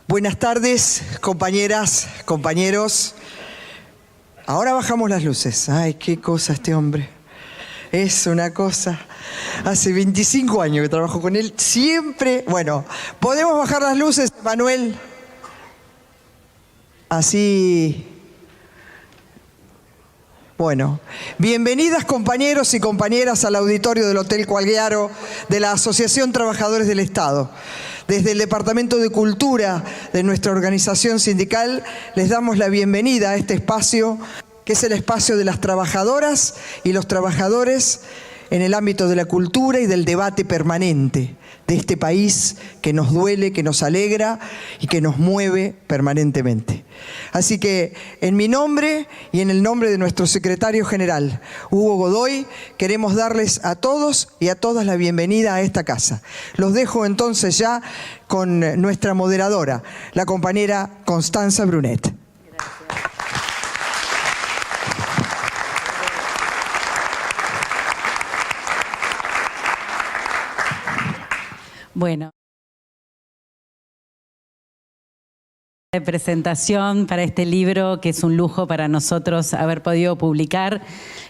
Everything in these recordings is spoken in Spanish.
Buenas tardes, compañeras, compañeros. Ahora bajamos las luces. Ay, qué cosa este hombre. Es una cosa. Hace 25 años que trabajo con él. Siempre... Bueno, ¿podemos bajar las luces, Manuel? Así... Bueno, bienvenidas compañeros y compañeras al auditorio del Hotel Qualgiaro de la Asociación Trabajadores del Estado. Desde el Departamento de Cultura de nuestra organización sindical les damos la bienvenida a este espacio, que es el espacio de las trabajadoras y los trabajadores en el ámbito de la cultura y del debate permanente de este país que nos duele, que nos alegra y que nos mueve permanentemente. Así que en mi nombre y en el nombre de nuestro secretario general, Hugo Godoy, queremos darles a todos y a todas la bienvenida a esta casa. Los dejo entonces ya con nuestra moderadora, la compañera Constanza Brunet. Bueno, de presentación para este libro que es un lujo para nosotros haber podido publicar,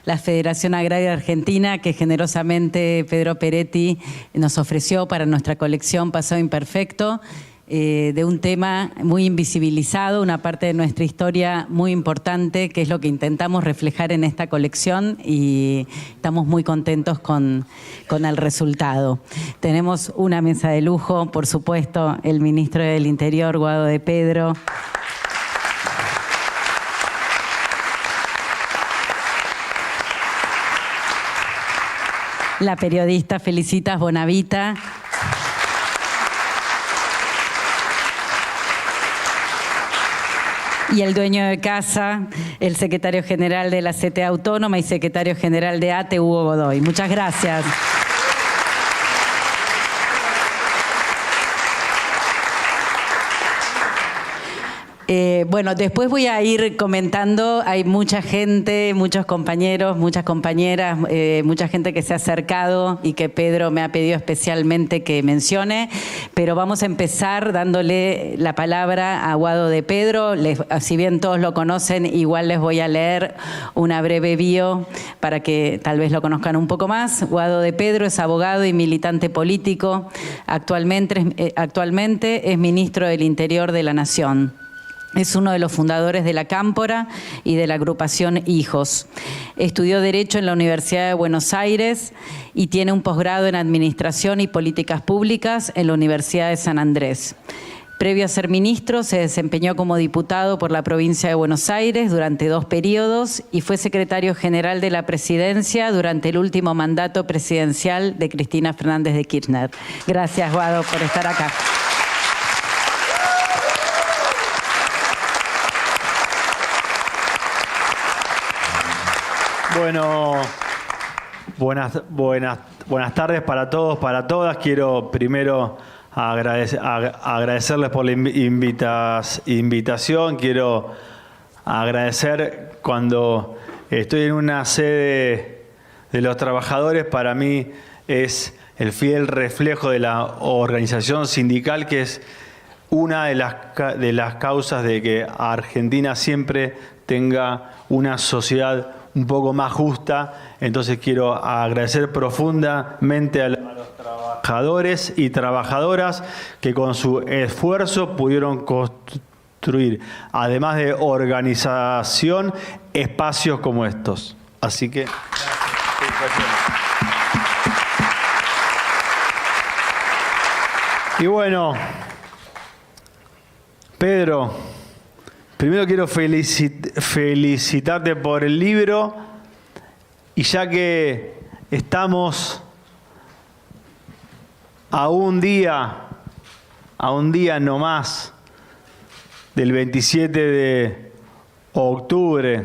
la Federación Agraria Argentina, que generosamente Pedro Peretti nos ofreció para nuestra colección Pasado Imperfecto, de un tema muy invisibilizado, una parte de nuestra historia muy importante, que es lo que intentamos reflejar en esta colección, y estamos muy contentos con el resultado. Tenemos una mesa de lujo, por supuesto, el ministro del Interior, Guado de Pedro. La periodista Felicitas Bonavita. Y el dueño de casa, el secretario general de la CTA Autónoma y secretario general de ATE, Hugo Godoy. Muchas gracias. Bueno, después voy a ir comentando. Hay mucha gente, muchos compañeros, muchas compañeras, mucha gente que se ha acercado y que Pedro me ha pedido especialmente que mencione, pero vamos a empezar dándole la palabra a Guado de Pedro. Si bien todos lo conocen, igual les voy a leer una breve bio para que tal vez lo conozcan un poco más. Guado de Pedro es abogado y militante político. Actualmente es ministro del Interior de la Nación. Es uno de los fundadores de la Cámpora y de la agrupación Hijos. Estudió Derecho en la Universidad de Buenos Aires y tiene un posgrado en Administración y Políticas Públicas en la Universidad de San Andrés. Previo a ser ministro, se desempeñó como diputado por la provincia de Buenos Aires durante 2 periodos y fue secretario general de la Presidencia durante el último mandato presidencial de Cristina Fernández de Kirchner. Gracias, Guado, por estar acá. Bueno, buenas tardes para todos, para todas. Quiero primero agradecerles por la invitación. Quiero agradecer cuando estoy en una sede de los trabajadores. Para mí es el fiel reflejo de la organización sindical, que es una de las causas de que Argentina siempre tenga una sociedad un poco más justa. Entonces quiero agradecer profundamente a los trabajadores y trabajadoras que con su esfuerzo pudieron construir, además de organización, espacios como estos. Así que... Y bueno, Pedro, primero quiero felicitarte por el libro, y ya que estamos a un día nomás del 27 de octubre,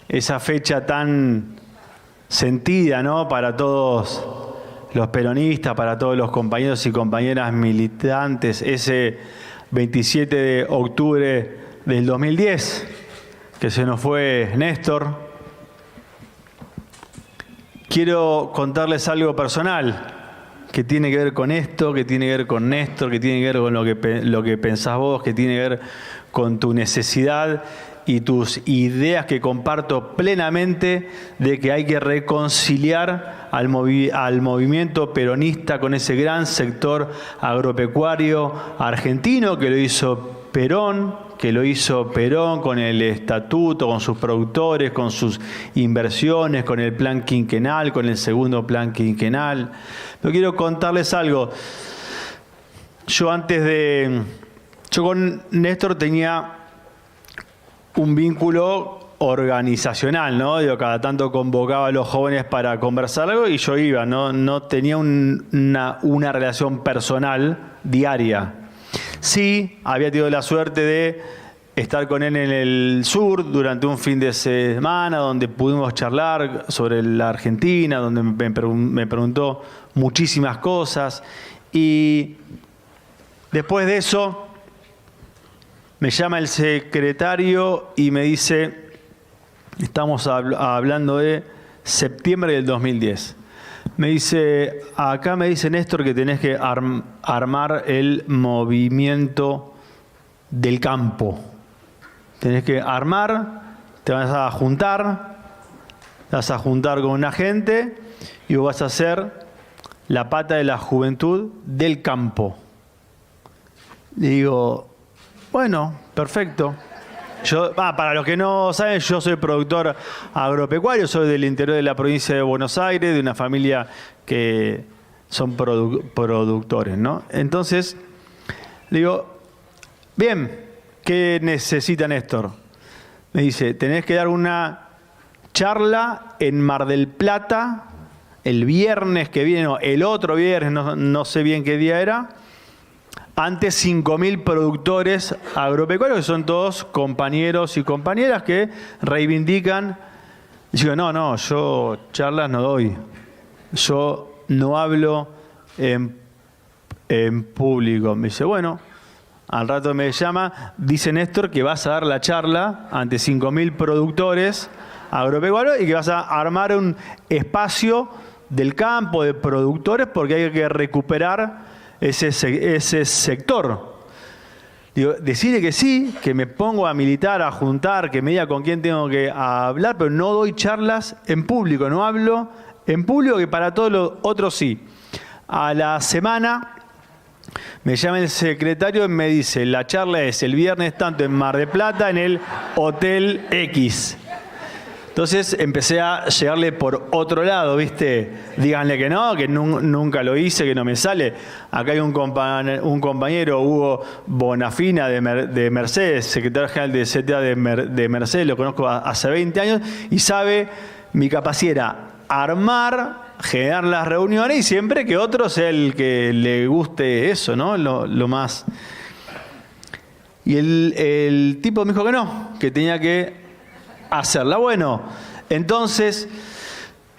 esa fecha tan sentida, ¿no?, para todos los peronistas, para todos los compañeros y compañeras militantes, ese 27 de octubre del 2010, que se nos fue Néstor. Quiero contarles algo personal. que tiene que ver con esto, que tiene que ver con Néstor, que tiene que ver con lo que pensás vos, que tiene que ver con tu necesidad y tus ideas que comparto plenamente de que hay que reconciliar al movimiento peronista con ese gran sector agropecuario argentino que lo hizo Perón con el estatuto, con sus productores, con sus inversiones, con el plan quinquenal, con el segundo plan quinquenal. Pero quiero contarles algo. Yo con Néstor tenía un vínculo organizacional, ¿no? Cada tanto convocaba a los jóvenes para conversar algo y yo iba, no tenía una relación personal diaria. Sí, había tenido la suerte de estar con él en el sur durante un fin de semana donde pudimos charlar sobre la Argentina, donde me preguntó muchísimas cosas y después de eso me llama el secretario y me dice, estamos hablando de septiembre del 2010. Me dice, acá me dice Néstor que tenés que armar el movimiento del campo. Tenés que armar, te vas a juntar con una gente y vos vas a ser la pata de la juventud del campo. Le digo, bueno, perfecto. Para los que no saben, yo soy productor agropecuario, soy del interior de la provincia de Buenos Aires, de una familia que son productores, ¿no? Entonces, le digo, bien, ¿qué necesita Néstor? Me dice, tenés que dar una charla en Mar del Plata el viernes que viene, el otro viernes, no sé bien qué día era, ante 5.000 productores agropecuarios, que son todos compañeros y compañeras que reivindican. Y digo, no, yo charlas no doy. Yo no hablo en público. Me dice, bueno, al rato me llama, dice Néstor que vas a dar la charla ante 5.000 productores agropecuarios y que vas a armar un espacio del campo de productores porque hay que recuperar ese sector. Digo, decirle que sí, que me pongo a militar, a juntar, que me diga con quién tengo que hablar, pero no doy charlas en público, no hablo en público, que para todos los otros sí. A la semana me llama el secretario y me dice, la charla es el viernes tanto en Mar del Plata, en el Hotel X. Entonces empecé a llegarle por otro lado, ¿viste? Díganle que no, que nunca lo hice, que no me sale. Acá hay un compañero, Hugo Bonafina de Mercedes, secretario general de CTA de Mercedes, lo conozco hace 20 años, y sabe mi capacidad era armar, generar las reuniones y siempre que otro sea el que le guste eso, ¿no? Lo más. Y el tipo me dijo que no, que tenía que hacerla. Bueno, entonces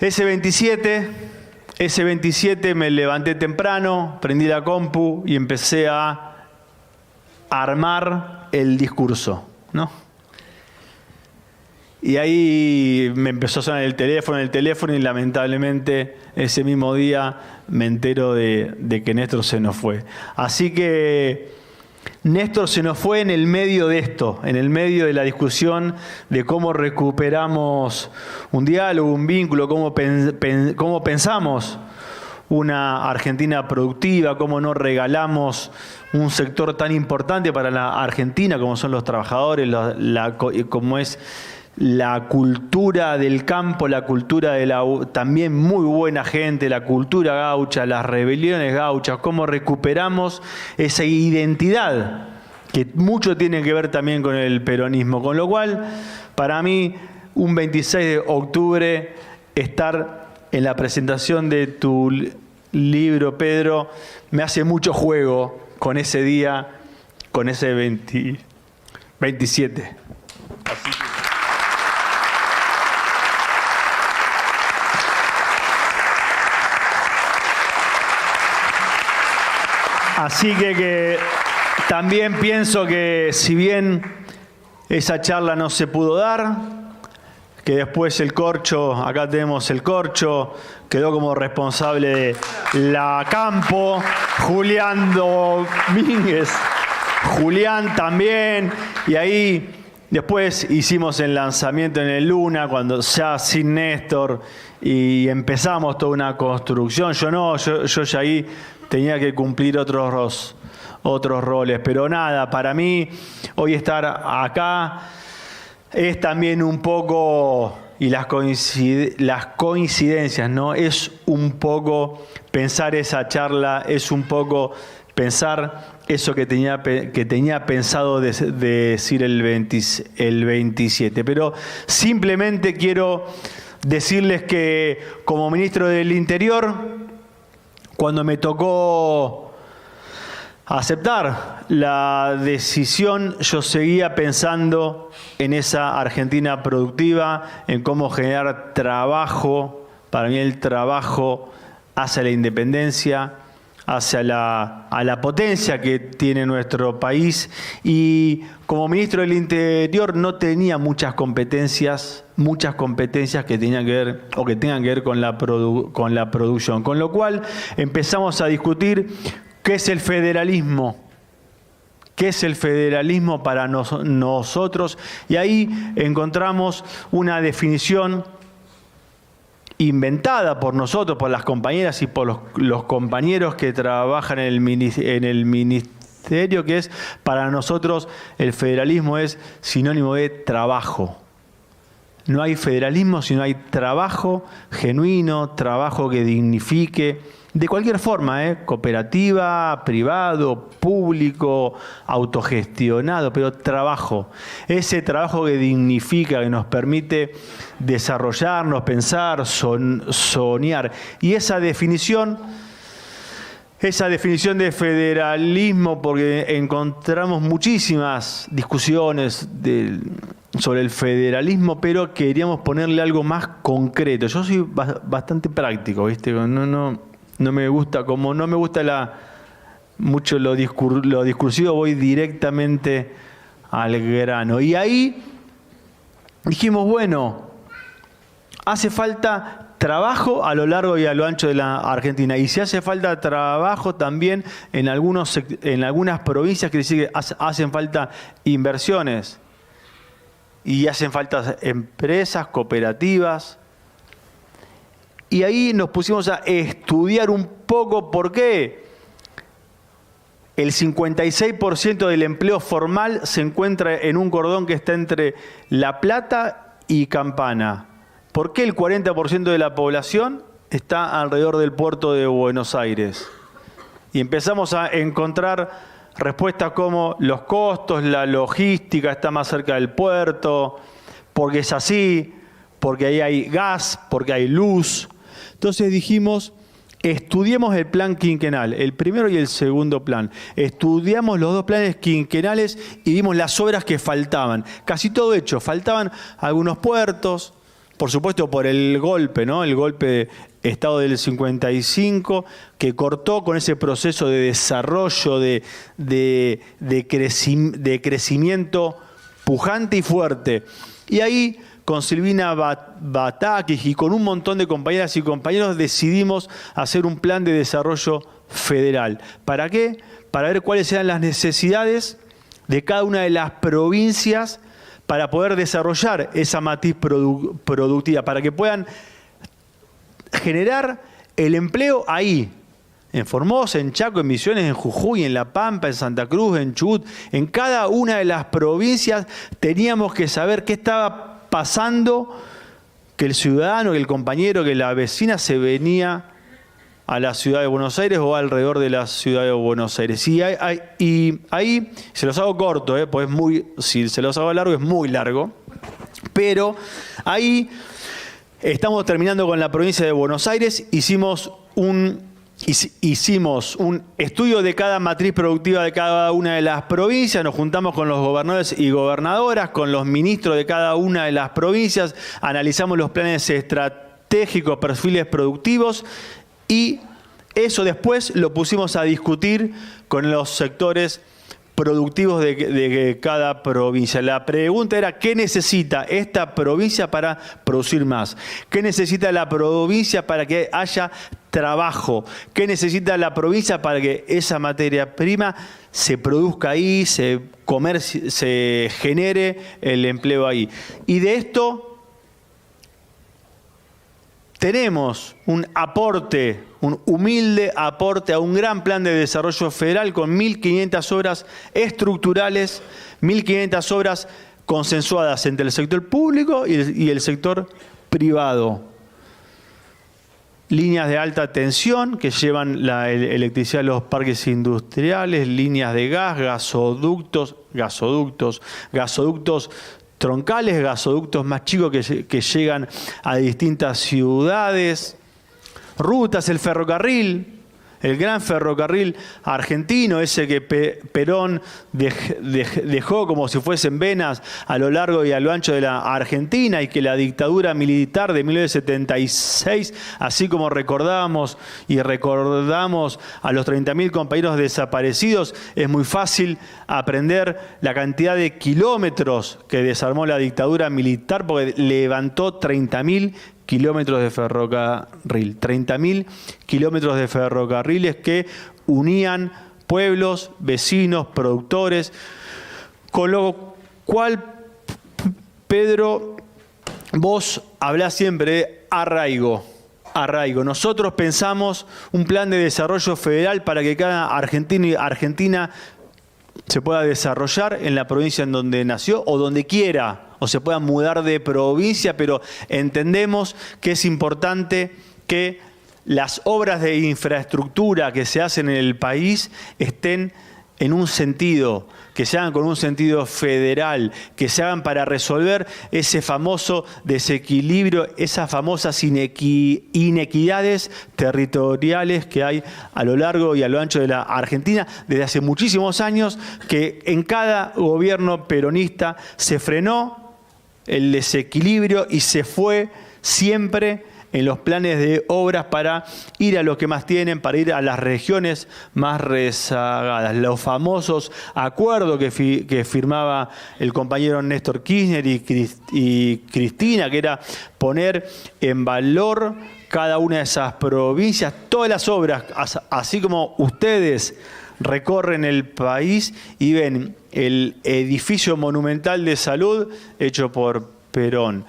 ese 27 me levanté temprano, prendí la compu y empecé a armar el discurso, ¿no? Y ahí me empezó a sonar el teléfono y lamentablemente ese mismo día me entero de que Néstor se nos fue. Así que Néstor se nos fue en el medio de esto, en el medio de la discusión de cómo recuperamos un diálogo, un vínculo, cómo pensamos una Argentina productiva, cómo no regalamos un sector tan importante para la Argentina como son los trabajadores, como es la cultura del campo, la cultura de la también muy buena gente, la cultura gaucha, las rebeliones gauchas, cómo recuperamos esa identidad que mucho tiene que ver también con el peronismo. Con lo cual, para mí, un 26 de octubre, estar en la presentación de tu libro, Pedro, me hace mucho juego con ese día, con ese 27. Así que... Así que también pienso que si bien esa charla no se pudo dar, que después el Corcho, acá tenemos el Corcho, quedó como responsable de la Campo, Julián Domínguez, Julián también, y ahí después hicimos el lanzamiento en el Luna, cuando ya sin Néstor, y empezamos toda una construcción. Yo ya ahí tenía que cumplir otros roles, pero nada, para mí hoy estar acá es también un poco, y las coincidencias, ¿no? Es un poco pensar esa charla, es un poco pensar eso que tenía pensado de decir el 27. Pero simplemente quiero decirles que como ministro del Interior, cuando me tocó aceptar la decisión, yo seguía pensando en esa Argentina productiva, en cómo generar trabajo. Para mí el trabajo hacia la independencia, hacia la potencia que tiene nuestro país. Y como ministro del Interior no tenía muchas competencias que tenían que ver o que tengan que ver con la producción. Con lo cual empezamos a discutir qué es el federalismo. ¿Qué es el federalismo para nosotros? Y ahí encontramos una definición inventada por nosotros, por las compañeras y por los compañeros que trabajan en el ministerio, que es, para nosotros, el federalismo es sinónimo de trabajo. No hay federalismo si no hay trabajo genuino, trabajo que dignifique, de cualquier forma, cooperativa, privado, público, autogestionado, pero trabajo. Ese trabajo que dignifica, que nos permite desarrollarnos, pensar, soñar. Y esa definición de federalismo, porque encontramos muchísimas discusiones sobre el federalismo, pero queríamos ponerle algo más concreto. Yo soy bastante práctico, ¿viste? No me gusta, como no me gusta mucho lo discursivo, voy directamente al grano. Y ahí dijimos, bueno, hace falta trabajo a lo largo y a lo ancho de la Argentina. Y si hace falta trabajo también en algunas provincias, quiere decir que hacen falta inversiones. Y hacen falta empresas, cooperativas. Y ahí nos pusimos a estudiar un poco por qué el 56% del empleo formal se encuentra en un cordón que está entre La Plata y Campana. ¿Por qué el 40% de la población está alrededor del puerto de Buenos Aires? Y empezamos a encontrar respuestas como los costos, la logística está más cerca del puerto, porque es así, porque ahí hay gas, porque hay luz. Entonces dijimos, estudiemos el plan quinquenal, el primero y el segundo plan. Estudiamos los dos planes quinquenales y vimos las obras que faltaban. Casi todo hecho, faltaban algunos puertos, por supuesto por el golpe, ¿no? El golpe de Estado del 55, que cortó con ese proceso de desarrollo, de crecimiento pujante y fuerte. Y ahí, con Silvina Batakis y con un montón de compañeras y compañeros, decidimos hacer un plan de desarrollo federal. ¿Para qué? Para ver cuáles eran las necesidades de cada una de las provincias para poder desarrollar esa matriz productiva, para que puedan generar el empleo ahí, en Formosa, en Chaco, en Misiones, en Jujuy, en La Pampa, en Santa Cruz, en Chubut. En cada una de las provincias teníamos que saber qué estaba pasando, que el ciudadano, que el compañero, que la vecina se venía a la ciudad de Buenos Aires o alrededor de la ciudad de Buenos Aires. Y ahí se los hago corto, pues si se los hago largo es muy largo, pero ahí estamos terminando con la provincia de Buenos Aires. Hicimos un estudio de cada matriz productiva de cada una de las provincias, nos juntamos con los gobernadores y gobernadoras, con los ministros de cada una de las provincias, analizamos los planes estratégicos, perfiles productivos, y eso después lo pusimos a discutir con los sectores productivos de cada provincia. La pregunta era, ¿qué necesita esta provincia para producir más? ¿Qué necesita la provincia para que haya trabajo? ¿Qué necesita la provincia para que esa materia prima se produzca ahí, se genere el empleo ahí? Y de esto tenemos un aporte, un humilde aporte a un gran plan de desarrollo federal con 1.500 obras estructurales, 1.500 obras consensuadas entre el sector público y el sector privado. Líneas de alta tensión que llevan la electricidad a los parques industriales, líneas de gas, gasoductos troncales, gasoductos más chicos que llegan a distintas ciudades, rutas, el ferrocarril, el gran ferrocarril argentino, ese que Perón dejó como si fuesen venas a lo largo y a lo ancho de la Argentina, y que la dictadura militar de 1976, así como recordamos a los 30.000 compañeros desaparecidos, es muy fácil aprender la cantidad de kilómetros que desarmó la dictadura militar, porque levantó 30.000 kilómetros de ferrocarril, 30.000 kilómetros de ferrocarriles que unían pueblos, vecinos, productores, con lo cual, Pedro, vos hablás siempre de arraigo. Nosotros pensamos un plan de desarrollo federal para que cada argentino y argentina se pueda desarrollar en la provincia en donde nació o donde quiera, o se pueda mudar de provincia, pero entendemos que es importante que las obras de infraestructura que se hacen en el país estén en un sentido, que se hagan con un sentido federal, que se hagan para resolver ese famoso desequilibrio, esas famosas inequidades territoriales que hay a lo largo y a lo ancho de la Argentina desde hace muchísimos años, que en cada gobierno peronista se frenó el desequilibrio y se fue siempre en los planes de obras para ir a los que más tienen, para ir a las regiones más rezagadas. Los famosos acuerdos que firmaba el compañero Néstor Kirchner y Cristina, que era poner en valor cada una de esas provincias, todas las obras, así como ustedes recorren el país y ven el edificio monumental de salud hecho por Perón,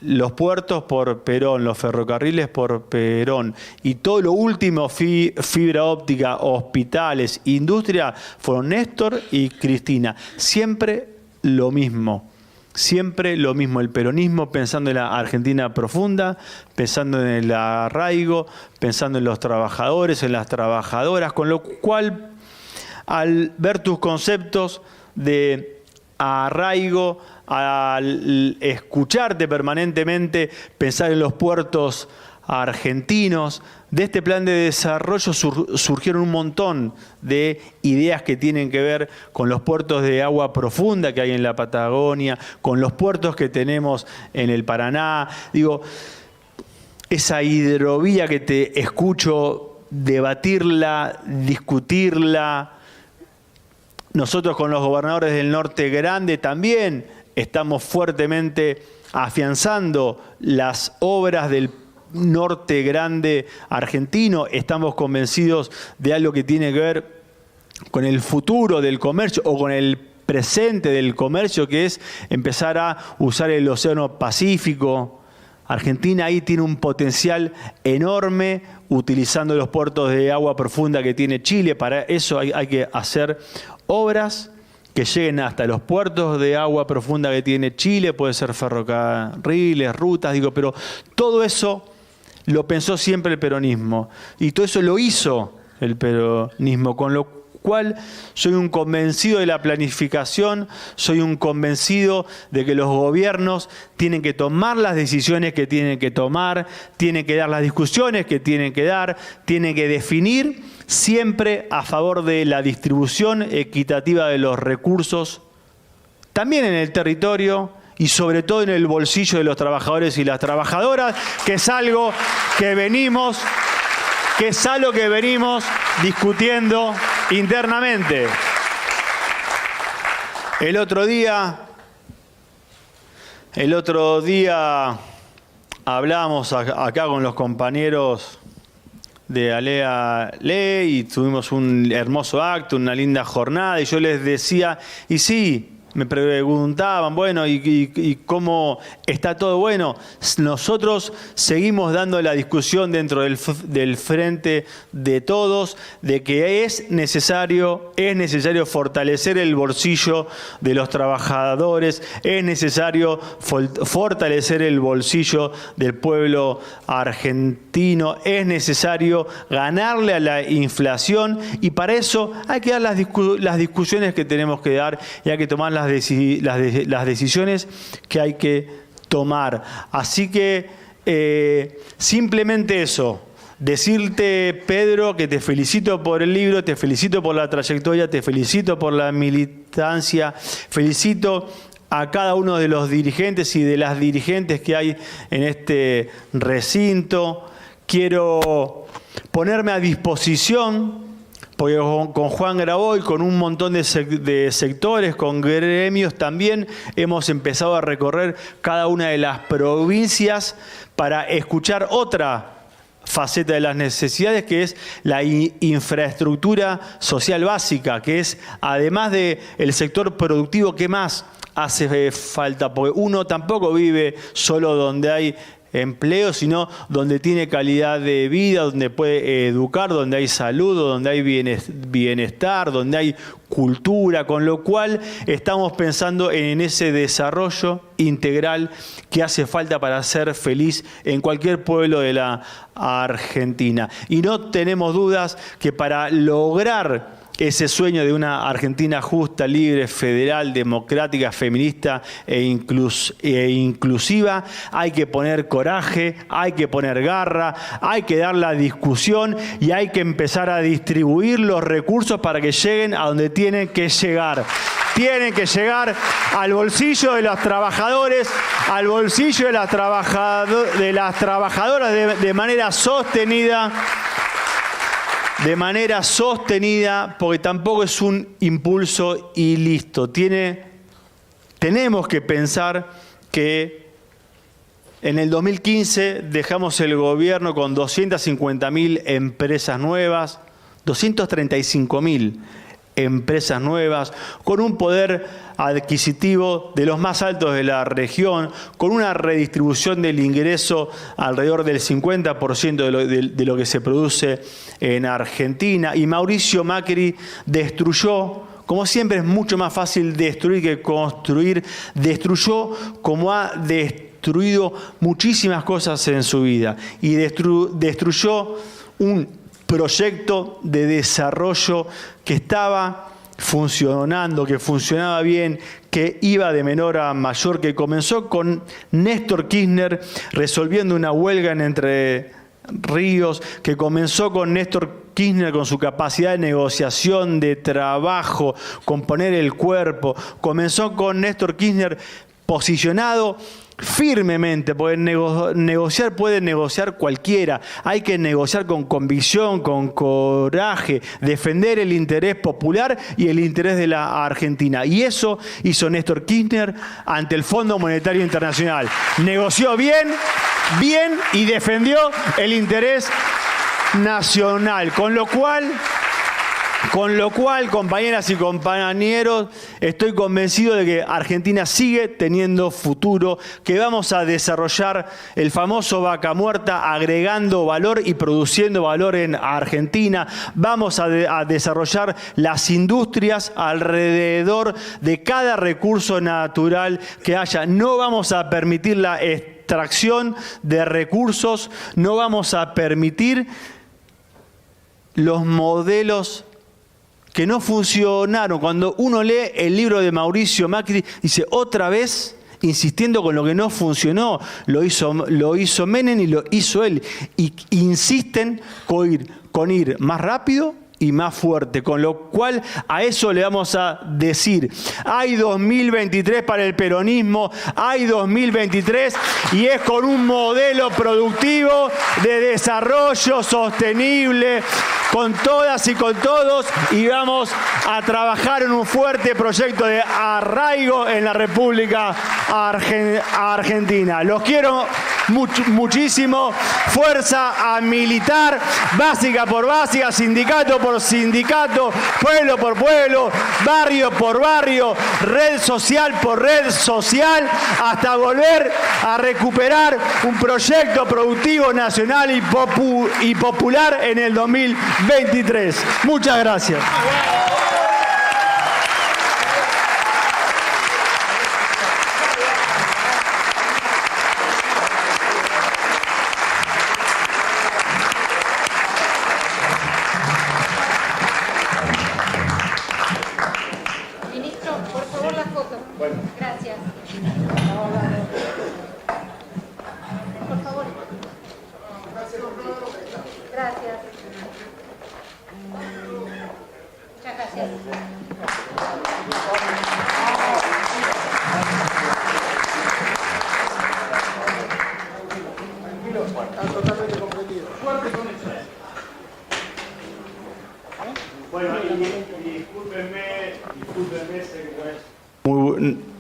los puertos por Perón, los ferrocarriles por Perón, y todo lo último, fibra óptica, hospitales, industria, fueron Néstor y Cristina. Siempre lo mismo, el peronismo pensando en la Argentina profunda, pensando en el arraigo, pensando en los trabajadores, en las trabajadoras, con lo cual, al ver tus conceptos de arraigo, al escucharte permanentemente pensar en los puertos argentinos, de este plan de desarrollo surgieron un montón de ideas que tienen que ver con los puertos de agua profunda que hay en la Patagonia, con los puertos que tenemos en el Paraná. Digo, esa hidrovía que te escucho debatirla, discutirla. Nosotros con los gobernadores del Norte Grande también estamos fuertemente afianzando las obras del Norte Grande argentino. Estamos convencidos de algo que tiene que ver con el futuro del comercio o con el presente del comercio, que es empezar a usar el Océano Pacífico. Argentina ahí tiene un potencial enorme utilizando los puertos de agua profunda que tiene Chile. Para eso hay que hacer obras que lleguen hasta los puertos de agua profunda que tiene Chile, puede ser ferrocarriles, rutas, pero todo eso lo pensó siempre el peronismo y todo eso lo hizo el peronismo, con lo cual soy un convencido de la planificación, soy un convencido de que los gobiernos tienen que tomar las decisiones que tienen que tomar, tienen que dar las discusiones que tienen que dar, tienen que definir siempre a favor de la distribución equitativa de los recursos, también en el territorio y sobre todo en el bolsillo de los trabajadores y las trabajadoras, que es algo que venimos discutiendo internamente. El otro día hablamos acá con los compañeros de Alea Ley y tuvimos un hermoso acto, una linda jornada, y yo les decía, y sí, me preguntaban, bueno, ¿y cómo está todo? Bueno, nosotros seguimos dando la discusión dentro del frente de todos de que es necesario fortalecer el bolsillo de los trabajadores, es necesario fortalecer el bolsillo del pueblo argentino, es necesario ganarle a la inflación, y para eso hay que dar las discusiones que tenemos que dar y hay que tomar las decisiones que hay que tomar. Así que simplemente eso, decirte, Pedro, que te felicito por el libro, te felicito por la trayectoria, te felicito por la militancia, felicito a cada uno de los dirigentes y de las dirigentes que hay en este recinto. Quiero ponerme a disposición, porque con Juan Graboy, con un montón de sectores, con gremios también, hemos empezado a recorrer cada una de las provincias para escuchar otra faceta de las necesidades, que es la infraestructura social básica, que es, además del sector productivo, ¿qué más hace falta? Porque uno tampoco vive solo donde hay empleo, sino donde tiene calidad de vida, donde puede educar, donde hay salud, donde hay bienestar, donde hay cultura, con lo cual estamos pensando en ese desarrollo integral que hace falta para ser feliz en cualquier pueblo de la Argentina. Y no tenemos dudas que para lograr ese sueño de una Argentina justa, libre, federal, democrática, feminista e inclusiva, hay que poner coraje, hay que poner garra, hay que dar la discusión y hay que empezar a distribuir los recursos para que lleguen a donde tienen que llegar. Tienen que llegar al bolsillo de los trabajadores, al bolsillo de las trabajadoras de manera sostenida. De manera sostenida, porque tampoco es un impulso y listo. Tenemos que pensar que en el 2015 dejamos el gobierno con 250.000 empresas nuevas, 235.000 empresas nuevas, con un poder adquisitivo de los más altos de la región, con una redistribución del ingreso alrededor del 50% de lo que se produce en Argentina. Y Mauricio Macri destruyó, como siempre es mucho más fácil destruir que construir, destruyó como ha destruido muchísimas cosas en su vida. Y destruyó un proyecto de desarrollo que estaba funcionando, que funcionaba bien, que iba de menor a mayor, que comenzó con Néstor Kirchner resolviendo una huelga en Entre Ríos, que comenzó con Néstor Kirchner con su capacidad de negociación, de trabajo, con poner el cuerpo, comenzó con Néstor Kirchner posicionado firmemente, porque puede negociar cualquiera, hay que negociar con convicción, con coraje, defender el interés popular y el interés de la Argentina. Y eso hizo Néstor Kirchner ante el Fondo Monetario Internacional. Negoció bien y defendió el interés nacional, con lo cual, compañeras y compañeros, estoy convencido de que Argentina sigue teniendo futuro, que vamos a desarrollar el famoso vaca muerta agregando valor y produciendo valor en Argentina. Vamos a desarrollar las industrias alrededor de cada recurso natural que haya. No vamos a permitir la extracción de recursos, no vamos a permitir los modelos que no funcionaron. Cuando uno lee el libro de Mauricio Macri, dice otra vez insistiendo con lo que no funcionó. Lo hizo Menem y lo hizo él. Y insisten con ir más rápido y más fuerte, con lo cual a eso le vamos a decir: hay 2023 para el peronismo, hay 2023 y es con un modelo productivo de desarrollo sostenible, con todas y con todos y vamos a trabajar en un fuerte proyecto de arraigo en la República Argentina. Los quiero muchísimo. Fuerza a militar, básica por básica, sindicato por sindicato, pueblo por pueblo, barrio por barrio, red social por red social, hasta volver a recuperar un proyecto productivo nacional y popular en el 2023. Muchas gracias.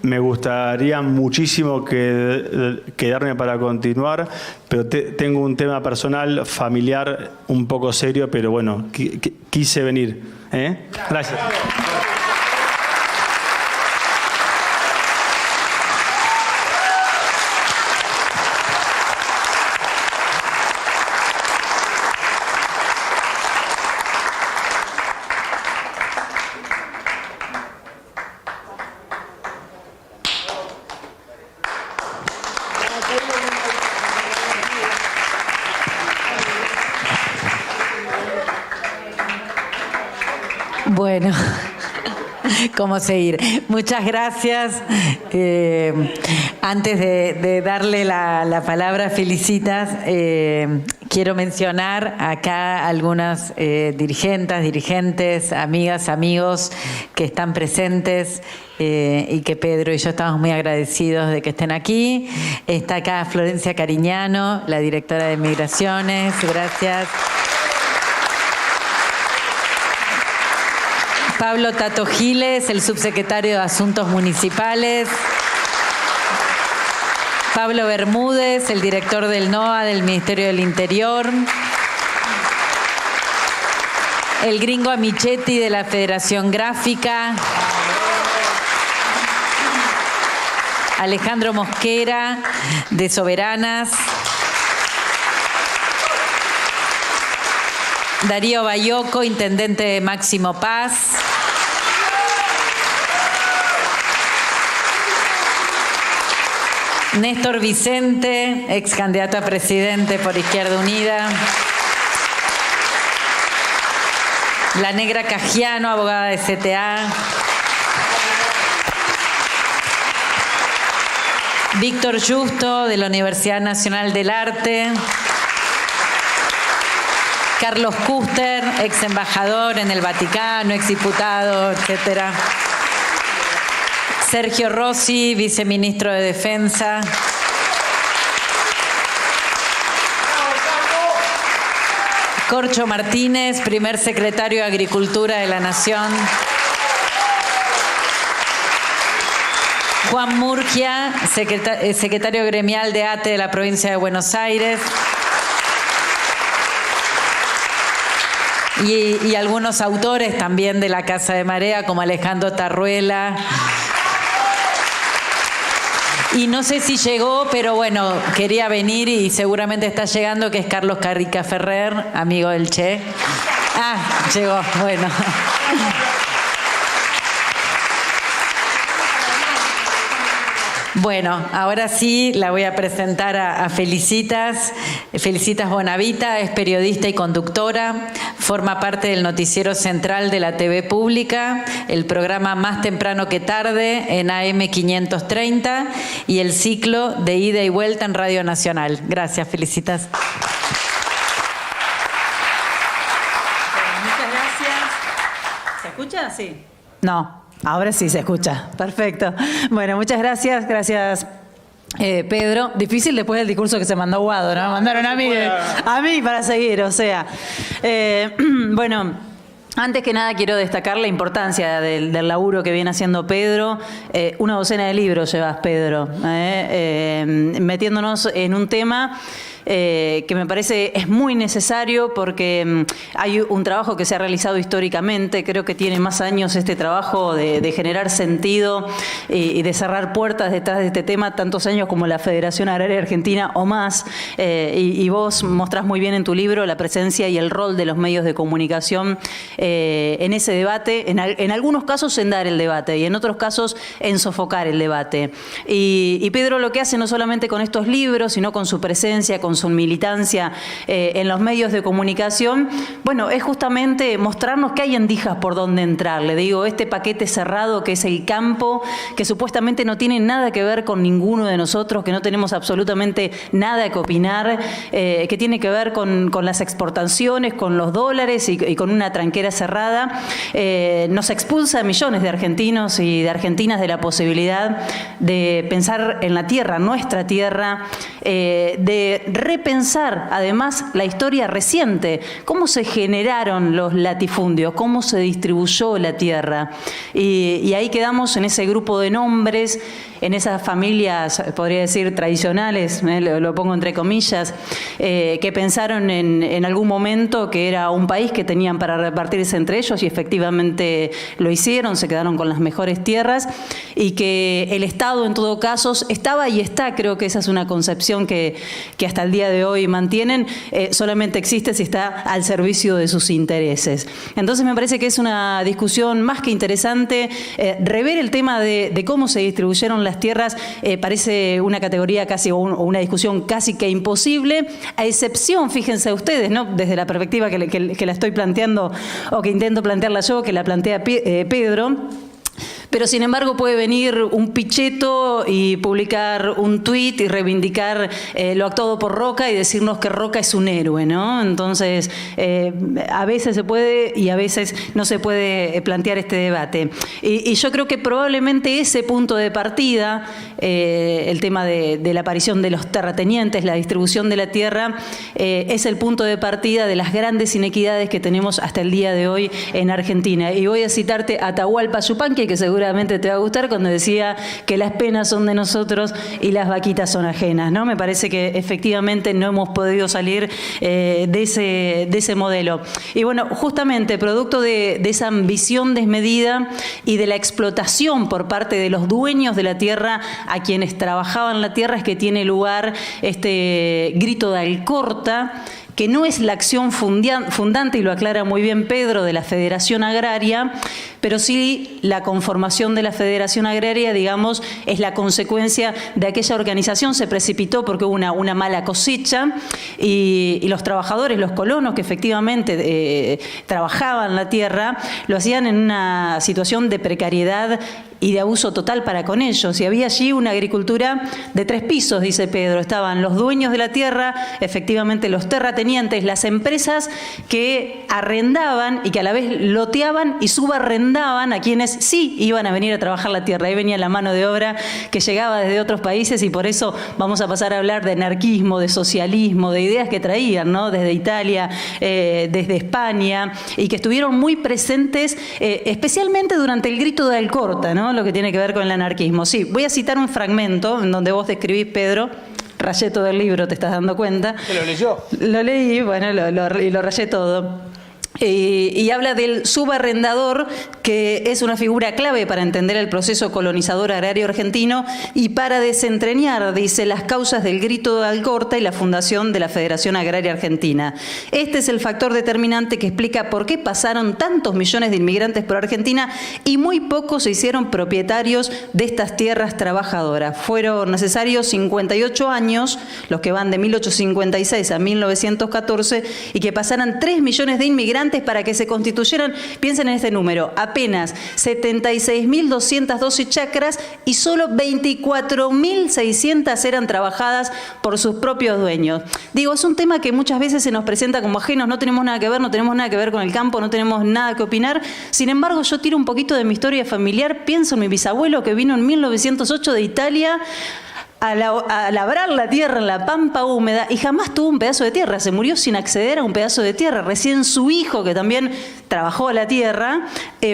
Me gustaría muchísimo quedarme para continuar, pero tengo un tema personal, familiar, un poco serio, pero bueno, quise venir. Gracias. Bueno, ¿cómo seguir? Muchas gracias. Antes de darle la palabra a Felicitas, quiero mencionar acá algunas dirigentes, amigas, amigos que están presentes y que Pedro y yo estamos muy agradecidos de que estén aquí. Está acá Florencia Cariñano, la directora de Migraciones. Gracias. Pablo Tato Giles, el subsecretario de Asuntos Municipales. Pablo Bermúdez, el director del NOA del Ministerio del Interior. El gringo Amichetti de la Federación Gráfica. Alejandro Mosquera de Soberanas. Darío Bayoco, intendente de Máximo Paz. Néstor Vicente, ex candidato a presidente por Izquierda Unida. La Negra Cajiano, abogada de CTA. Víctor Justo, de la Universidad Nacional del Arte. Carlos Kuster, ex embajador en el Vaticano, ex diputado, etcétera. Sergio Rossi, viceministro de Defensa. Corcho Martínez, primer secretario de Agricultura de la Nación. Juan Murgia, secretario gremial de ATE de la provincia de Buenos Aires. Y algunos autores también de la Casa de Marea, como Alejandro Tarruela. Y no sé si llegó, pero bueno, quería venir y seguramente está llegando, que es Carlos Carrica Ferrer, amigo del Che. Ah, llegó, bueno. Bueno, ahora sí la voy a presentar a Felicitas. Felicitas Bonavita es periodista y conductora, forma parte del noticiero central de la TV pública, el programa Más temprano que tarde en AM 530 y el ciclo de ida y vuelta en Radio Nacional. Gracias, Felicitas. Muchas gracias. ¿Se escucha? Sí. No. Ahora sí se escucha. Perfecto. Bueno, muchas gracias. Gracias Pedro, difícil después del discurso que se mandó Guado, ¿no? Me mandaron a mí para seguir, o sea. Bueno, antes que nada quiero destacar la importancia del laburo que viene haciendo Pedro. Una docena de libros llevas, Pedro, metiéndonos en un tema que me parece es muy necesario porque hay un trabajo que se ha realizado históricamente, creo que tiene más años este trabajo de generar sentido y de cerrar puertas detrás de este tema, tantos años como la Federación Agraria Argentina o más, y vos mostrás muy bien en tu libro la presencia y el rol de los medios de comunicación en ese debate, en algunos casos en dar el debate y en otros casos en sofocar el debate. Y Pedro lo que hace no solamente con estos libros, sino con su presencia, con su militancia en los medios de comunicación, bueno, es justamente mostrarnos que hay endijas por donde entrar. Le digo, este paquete cerrado que es el campo, que supuestamente no tiene nada que ver con ninguno de nosotros, que no tenemos absolutamente nada que opinar, que tiene que ver con las exportaciones, con los dólares y con una tranquera cerrada, nos expulsa a millones de argentinos y de argentinas de la posibilidad de pensar en la tierra, nuestra tierra, de repensar además la historia reciente, cómo se generaron los latifundios, cómo se distribuyó la tierra. Y ahí quedamos en ese grupo de nombres, en esas familias, podría decir, tradicionales, lo pongo entre comillas, que pensaron en algún momento que era un país que tenían para repartirse entre ellos y efectivamente lo hicieron, se quedaron con las mejores tierras y que el Estado en todo caso estaba y está, creo que esa es una concepción que hasta el día de hoy mantienen, solamente existe si está al servicio de sus intereses. Entonces me parece que es una discusión más que interesante, rever el tema de cómo se distribuyeron las tierras parece una categoría casi o una discusión casi que imposible, a excepción, fíjense ustedes, ¿no? Desde la perspectiva que la estoy planteando o que intento plantearla yo, que la plantea Pedro. Pero sin embargo puede venir un Pichetto y publicar un tuit y reivindicar lo actuado por Roca y decirnos que Roca es un héroe, ¿no? Entonces, a veces se puede y a veces no se puede plantear este debate. Y yo creo que probablemente ese punto de partida, el tema de la aparición de los terratenientes, la distribución de la tierra, es el punto de partida de las grandes inequidades que tenemos hasta el día de hoy en Argentina. Y voy a citarte a Atahualpa Yupanqui, que seguramente te va a gustar, cuando decía que las penas son de nosotros y las vaquitas son ajenas, ¿no? Me parece que efectivamente no hemos podido salir de ese modelo. Y bueno, justamente producto de esa ambición desmedida y de la explotación por parte de los dueños de la tierra a quienes trabajaban la tierra es que tiene lugar este grito de Alcorta, que no es la acción fundante, y lo aclara muy bien Pedro, de la Federación Agraria, pero sí la conformación de la Federación Agraria, digamos, es la consecuencia de aquella organización, se precipitó porque hubo una mala cosecha y los trabajadores, los colonos que efectivamente trabajaban la tierra, lo hacían en una situación de precariedad y de abuso total para con ellos. Y había allí una agricultura de 3 pisos, dice Pedro. Estaban los dueños de la tierra, efectivamente los terratenientes, las empresas que arrendaban y que a la vez loteaban y subarrendaban a quienes sí iban a venir a trabajar la tierra. Ahí venía la mano de obra que llegaba desde otros países y por eso vamos a pasar a hablar de anarquismo, de socialismo, de ideas que traían, ¿no? Desde Italia, desde España, y que estuvieron muy presentes, especialmente durante el grito de Alcorta, ¿no? Lo que tiene que ver con el anarquismo. Sí, voy a citar un fragmento en donde vos describís, Pedro, rayé todo el libro, te estás dando cuenta. ¿Se lo leyó? Lo leí, bueno, lo rayé todo. Y habla del subarrendador, que es una figura clave para entender el proceso colonizador agrario argentino y para desentrañar, dice, las causas del grito de Alcorta y la fundación de la Federación Agraria Argentina. Este es el factor determinante que explica por qué pasaron tantos millones de inmigrantes por Argentina y muy pocos se hicieron propietarios de estas tierras trabajadoras. Fueron necesarios 58 años, los que van de 1856 a 1914, y que pasaran 3 millones de inmigrantes para que se constituyeran, piensen en este número, apenas 76.212 chacras y solo 24.600 eran trabajadas por sus propios dueños. Digo, es un tema que muchas veces se nos presenta como ajenos, no tenemos nada que ver, no tenemos nada que ver con el campo, no tenemos nada que opinar. Sin embargo, yo tiro un poquito de mi historia familiar, pienso en mi bisabuelo que vino en 1908 de Italia a labrar la tierra en la pampa húmeda y jamás tuvo un pedazo de tierra, se murió sin acceder a un pedazo de tierra. Recién su hijo, que también trabajó a la tierra,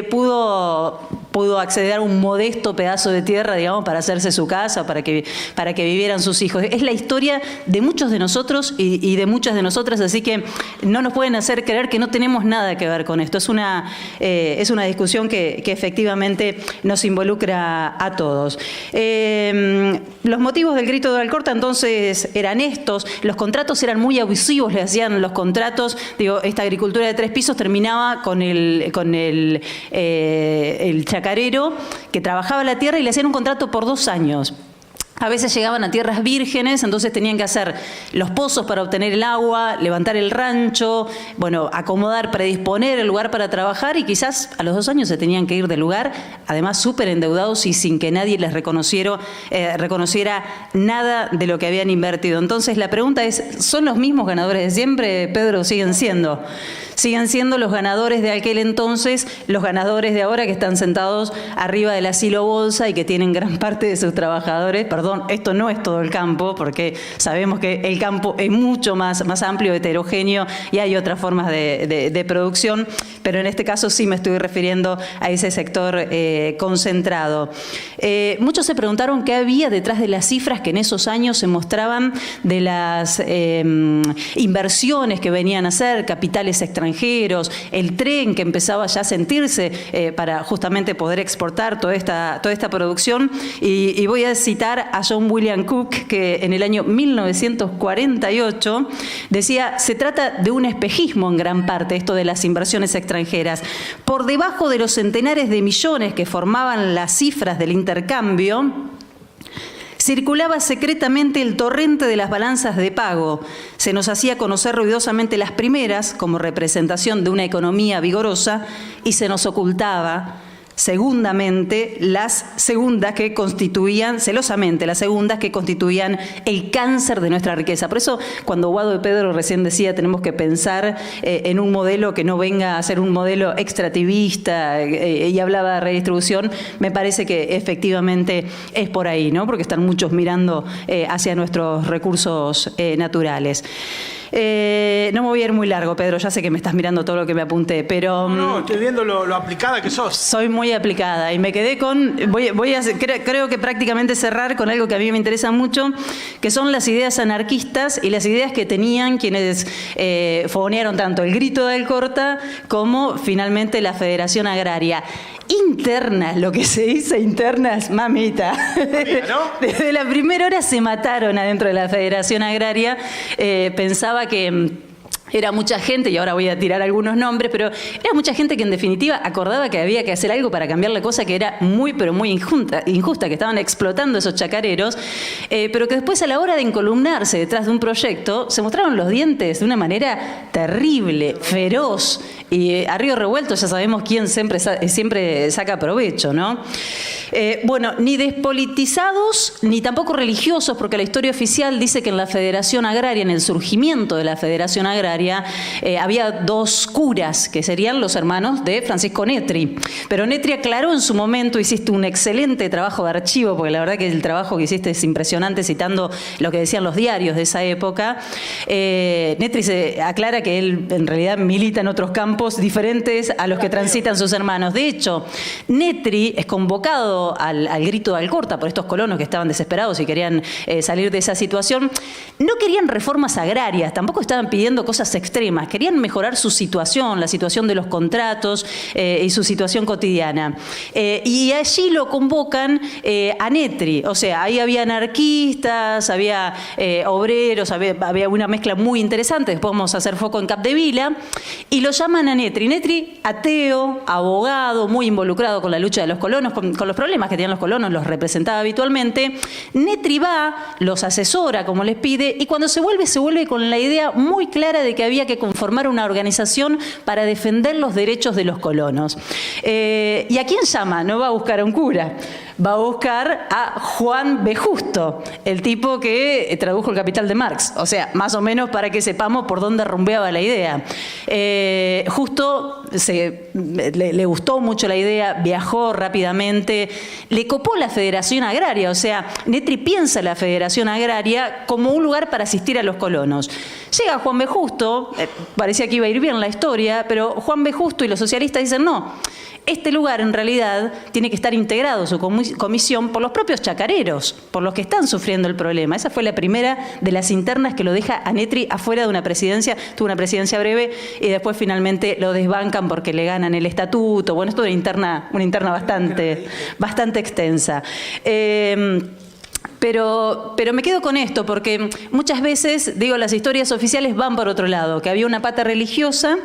pudo acceder a un modesto pedazo de tierra, digamos, para hacerse su casa, para que vivieran sus hijos. Es la historia de muchos de nosotros y de muchas de nosotras, así que no nos pueden hacer creer que no tenemos nada que ver con esto. Es una discusión que efectivamente nos involucra a todos. Los motivos del grito de Alcorta entonces eran estos. Los contratos eran muy abusivos, le hacían los contratos. Digo, esta agricultura de 3 pisos terminaba con el chacarero que trabajaba la tierra y le hacían un contrato por 2 años. A veces llegaban a tierras vírgenes, entonces tenían que hacer los pozos para obtener el agua, levantar el rancho, bueno, acomodar, predisponer el lugar para trabajar y quizás a los 2 años se tenían que ir del lugar, además súper endeudados y sin que nadie les reconociera nada de lo que habían invertido. Entonces la pregunta es, ¿son los mismos ganadores de siempre, Pedro? Siguen siendo los ganadores de aquel entonces, los ganadores de ahora que están sentados arriba del asilo bolsa y que tienen gran parte de sus trabajadores. Perdón, esto no es todo el campo, porque sabemos que el campo es mucho más amplio, heterogéneo y hay otras formas de producción, pero en este caso sí me estoy refiriendo a ese sector concentrado. Muchos se preguntaron qué había detrás de las cifras que en esos años se mostraban de las inversiones que venían a hacer, capitales extranjeros, el tren que empezaba ya a sentirse para justamente poder exportar toda esta producción. Y voy a citar a John William Cook, que en el año 1948 decía: se trata de un espejismo en gran parte esto de las inversiones extranjeras. Por debajo de los centenares de millones que formaban las cifras del intercambio, circulaba secretamente el torrente de las balanzas de pago. Se nos hacía conocer ruidosamente las primeras como representación de una economía vigorosa y se nos ocultaba segundamente las segundas que constituían, celosamente, las segundas que constituían el cáncer de nuestra riqueza. Por eso, cuando Guado de Pedro recién decía tenemos que pensar en un modelo que no venga a ser un modelo extractivista y hablaba de redistribución, me parece que efectivamente es por ahí, ¿no? Porque están muchos mirando hacia nuestros recursos naturales. No me voy a ir muy largo, Pedro, ya sé que me estás mirando todo lo que me apunté, pero... No, estoy viendo lo aplicada que sos. Soy muy aplicada y me quedé con... creo que prácticamente cerrar con algo que a mí me interesa mucho, que son las ideas anarquistas y las ideas que tenían quienes fogonearon tanto el grito de Alcorta como finalmente la Federación Agraria. Internas, lo que se dice internas, mamita. ¿No? Desde la primera hora se mataron adentro de la Federación Agraria. Pensaba que era mucha gente, y ahora voy a tirar algunos nombres, pero era mucha gente que en definitiva acordaba que había que hacer algo para cambiar la cosa que era muy, pero muy injusta, que estaban explotando esos chacareros, pero que después a la hora de encolumnarse detrás de un proyecto se mostraron los dientes de una manera terrible, feroz, y a río revuelto ya sabemos quién siempre saca provecho, ¿no? Bueno, ni despolitizados ni tampoco religiosos, porque la historia oficial dice que en la Federación Agraria, en el surgimiento de la Federación Agraria, había 2 curas, que serían los hermanos de Francisco Netri. Pero Netri aclaró en su momento, hiciste un excelente trabajo de archivo, porque la verdad que el trabajo que hiciste es impresionante, citando lo que decían los diarios de esa época. Netri se aclara que él en realidad milita en otros campos diferentes a los que transitan sus hermanos. De hecho, Netri es convocado al grito de Alcorta por estos colonos que estaban desesperados y querían salir de esa situación. No querían reformas agrarias, tampoco estaban pidiendo cosas extremas, querían mejorar su situación, la situación de los contratos y su situación cotidiana. Y allí lo convocan a Netri, o sea, ahí había anarquistas, había obreros, había una mezcla muy interesante. Después vamos a hacer foco en Capdevila y lo llaman a Netri. Netri, ateo, abogado, muy involucrado con la lucha de los colonos, con los problemas que tenían los colonos, los representaba habitualmente. Netri va, los asesora como les pide, y cuando se vuelve con la idea muy clara de que había que conformar una organización para defender los derechos de los colonos. ¿Y a quién llama? No va a buscar a un cura. va a buscar a Juan B. Justo, el tipo que tradujo El Capital de Marx. O sea, más o menos para que sepamos por dónde rumbeaba la idea. Justo le gustó mucho la idea, viajó rápidamente, le copó la Federación Agraria. O sea, Netri piensa la Federación Agraria como un lugar para asistir a los colonos. Llega Juan B. Justo, parecía que iba a ir bien la historia, pero Juan B. Justo y los socialistas dicen no. Este lugar, en realidad, tiene que estar integrado, su comisión, por los propios chacareros, por los que están sufriendo el problema. Esa fue la primera de las internas que lo deja a Netri afuera de una presidencia. Tuvo una presidencia breve y después finalmente lo desbancan porque le ganan el estatuto. Bueno, esto es una interna bastante extensa. Pero me quedo con esto porque muchas veces, digo, las historias oficiales van por otro lado, que había una pata religiosa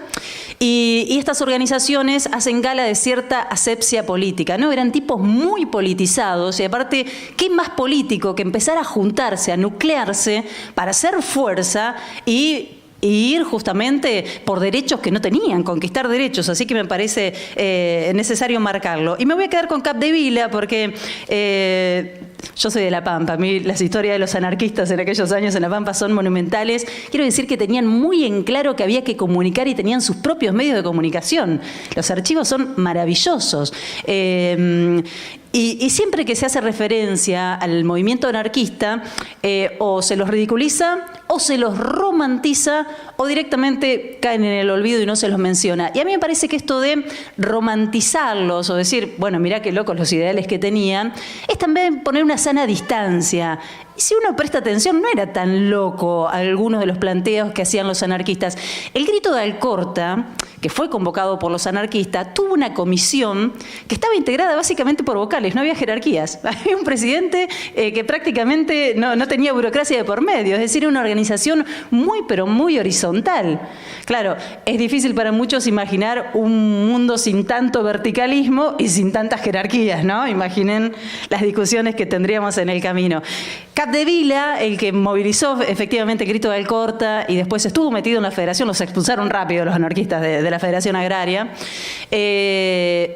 y estas organizaciones hacen gala de cierta asepsia política, ¿no? Eran tipos muy politizados y aparte, ¿qué más político que empezar a juntarse, a nuclearse para hacer fuerza y ir justamente por derechos que no tenían, conquistar derechos? Así que me parece necesario marcarlo. Y me voy a quedar con Capdevila porque yo soy de La Pampa. A mí las historias de los anarquistas en aquellos años en La Pampa son monumentales. Quiero decir que tenían muy en claro que había que comunicar y tenían sus propios medios de comunicación. Los archivos son maravillosos. Y siempre que se hace referencia al movimiento anarquista, o se los ridiculiza, o se los romantiza, o directamente caen en el olvido y no se los menciona. Y a mí me parece que esto de romantizarlos, o decir, bueno, mirá qué locos los ideales que tenían, es también poner una sana distancia. Y si uno presta atención, no era tan loco algunos de los planteos que hacían los anarquistas. El Grito de Alcorta, que fue convocado por los anarquistas, tuvo una comisión que estaba integrada básicamente por vocales, no había jerarquías. Había un presidente que prácticamente no tenía burocracia de por medio, es decir, una organización muy, pero muy horizontal. Claro, es difícil para muchos imaginar un mundo sin tanto verticalismo y sin tantas jerarquías, ¿no? Imaginen las discusiones que tendríamos en el camino. Capdevila, el que movilizó efectivamente el Grito de Alcorta y después estuvo metido en la federación, los expulsaron rápido los anarquistas de la Federación Agraria,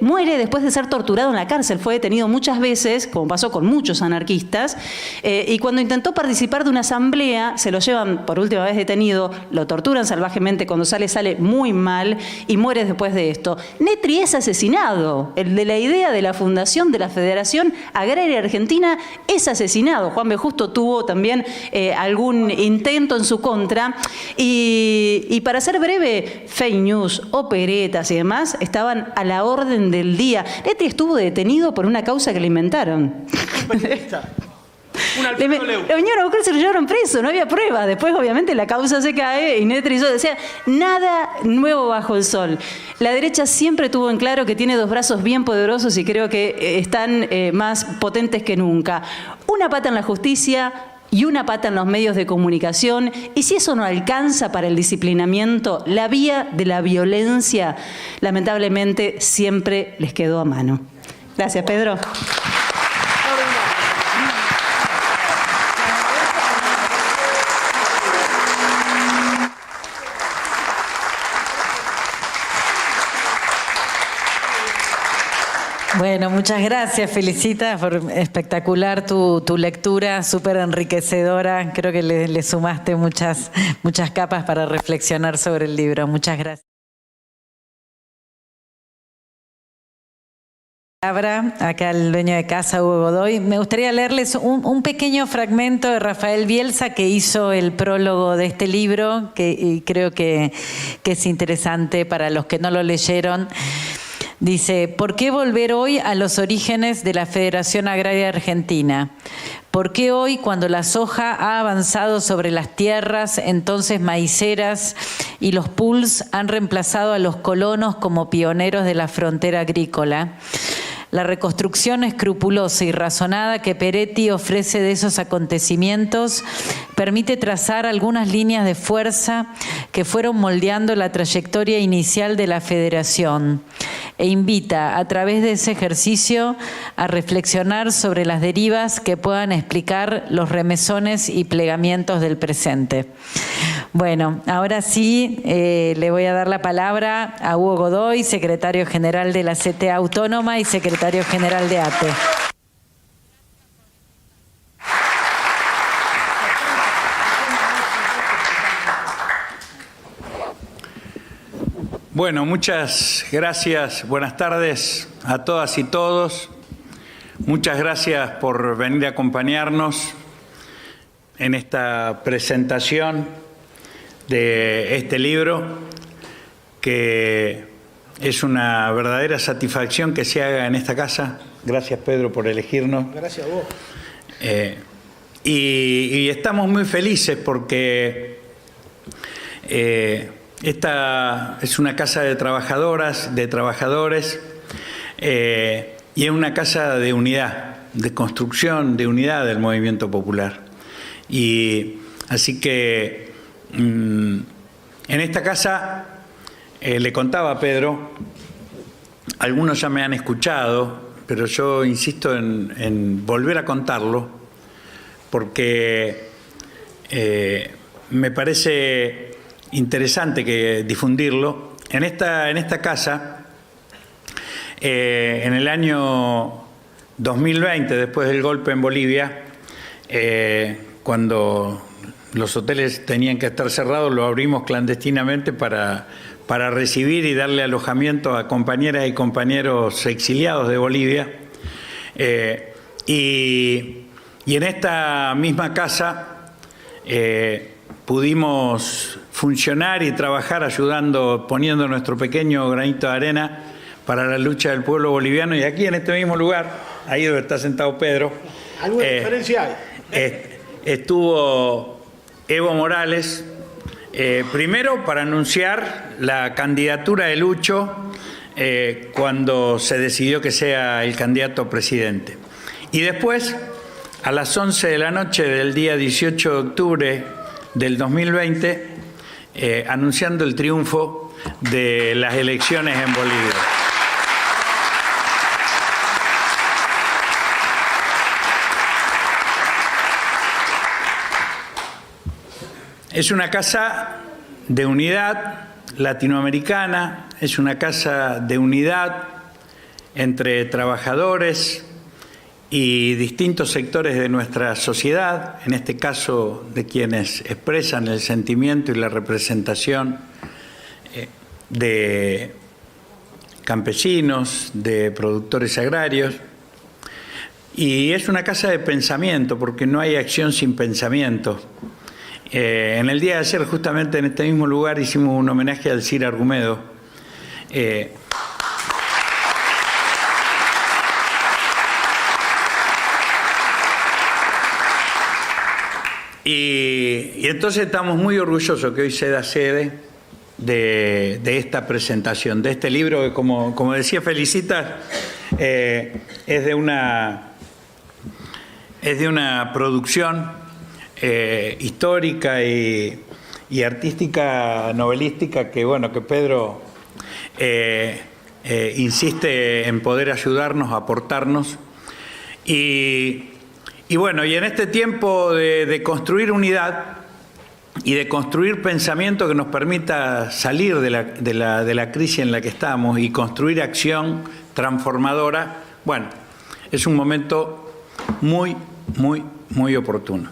muere después de ser torturado en la cárcel. Fue detenido muchas veces, como pasó con muchos anarquistas, y cuando intentó participar de una asamblea, se lo llevan por última vez detenido, lo torturan salvajemente, cuando sale muy mal y muere después de esto. Netri es asesinado, el de la idea de la fundación de la Federación Agraria Argentina es asesinado. Juan B. Justo tuvo también algún intento en su contra y para ser breve, fake news, operetas y demás estaban a la orden del día. Netri estuvo detenido por una causa que le inventaron. Un periodista. Lo vinieron a buscar, se lo llevaron preso, no había pruebas. Después, obviamente, la causa se cae y Netri decía, nada nuevo bajo el sol. La derecha siempre tuvo en claro que tiene dos brazos bien poderosos y creo que están más potentes que nunca. Una pata en la justicia y una pata en los medios de comunicación. Y si eso no alcanza para el disciplinamiento, la vía de la violencia, lamentablemente, siempre les quedó a mano. Gracias, Pedro. Bueno, muchas gracias, Felicita, por espectacular tu lectura, súper enriquecedora. Creo que le sumaste muchas capas para reflexionar sobre el libro. Muchas gracias. Acá el dueño de casa, Hugo Godoy. Me gustaría leerles un pequeño fragmento de Rafael Bielsa, que hizo el prólogo de este libro, y creo que es interesante para los que no lo leyeron. Dice, ¿por qué volver hoy a los orígenes de la Federación Agraria Argentina? ¿Por qué hoy, cuando la soja ha avanzado sobre las tierras, entonces maiceras, y los pools han reemplazado a los colonos como pioneros de la frontera agrícola? La reconstrucción escrupulosa y razonada que Peretti ofrece de esos acontecimientos permite trazar algunas líneas de fuerza que fueron moldeando la trayectoria inicial de la Federación e invita a través de ese ejercicio a reflexionar sobre las derivas que puedan explicar los remesones y plegamientos del presente. Bueno, ahora sí le voy a dar la palabra a Hugo Godoy, secretario general de la CTA Autónoma y secretario general de ATE. Bueno, muchas gracias. Buenas tardes a todas y todos. Muchas gracias por venir a acompañarnos en esta presentación de este libro, que es una verdadera satisfacción que se haga en esta casa. Gracias, Pedro, por elegirnos. Gracias a vos. Y estamos muy felices porque esta es una casa de trabajadoras, de trabajadores, y es una casa de unidad, de construcción, de unidad del movimiento popular. Y así que en esta casa, le contaba a Pedro, algunos ya me han escuchado, pero yo insisto en volver a contarlo, porque me parece interesante que difundirlo. En esta casa, en el año 2020, después del golpe en Bolivia, cuando los hoteles tenían que estar cerrados, lo abrimos clandestinamente para recibir y darle alojamiento a compañeras y compañeros exiliados de Bolivia. Y en esta misma casa pudimos funcionar y trabajar ayudando, poniendo nuestro pequeño granito de arena para la lucha del pueblo boliviano. Y aquí en este mismo lugar, ahí donde está sentado Pedro, ¿alguna diferencia hay? Estuvo Evo Morales, primero para anunciar la candidatura de Lucho cuando se decidió que sea el candidato a presidente. Y después, a las 11 de la noche del día 18 de octubre del 2020, anunciando el triunfo de las elecciones en Bolivia. Es una casa de unidad latinoamericana, es una casa de unidad entre trabajadores y distintos sectores de nuestra sociedad, en este caso de quienes expresan el sentimiento y la representación de campesinos, de productores agrarios. Y es una casa de pensamiento, porque no hay acción sin pensamiento. En el día de ayer, justamente en este mismo lugar, hicimos un homenaje al Cid Argumedo. Y entonces estamos muy orgullosos que hoy se da sede de esta presentación, de este libro que, como decía Felicitas, es de una producción histórica y artística, novelística, que bueno, que Pedro insiste en poder ayudarnos, aportarnos. Y bueno, y en este tiempo de construir unidad y de construir pensamiento que nos permita salir de la crisis en la que estamos y construir acción transformadora, bueno, es un momento muy, muy, muy oportuno.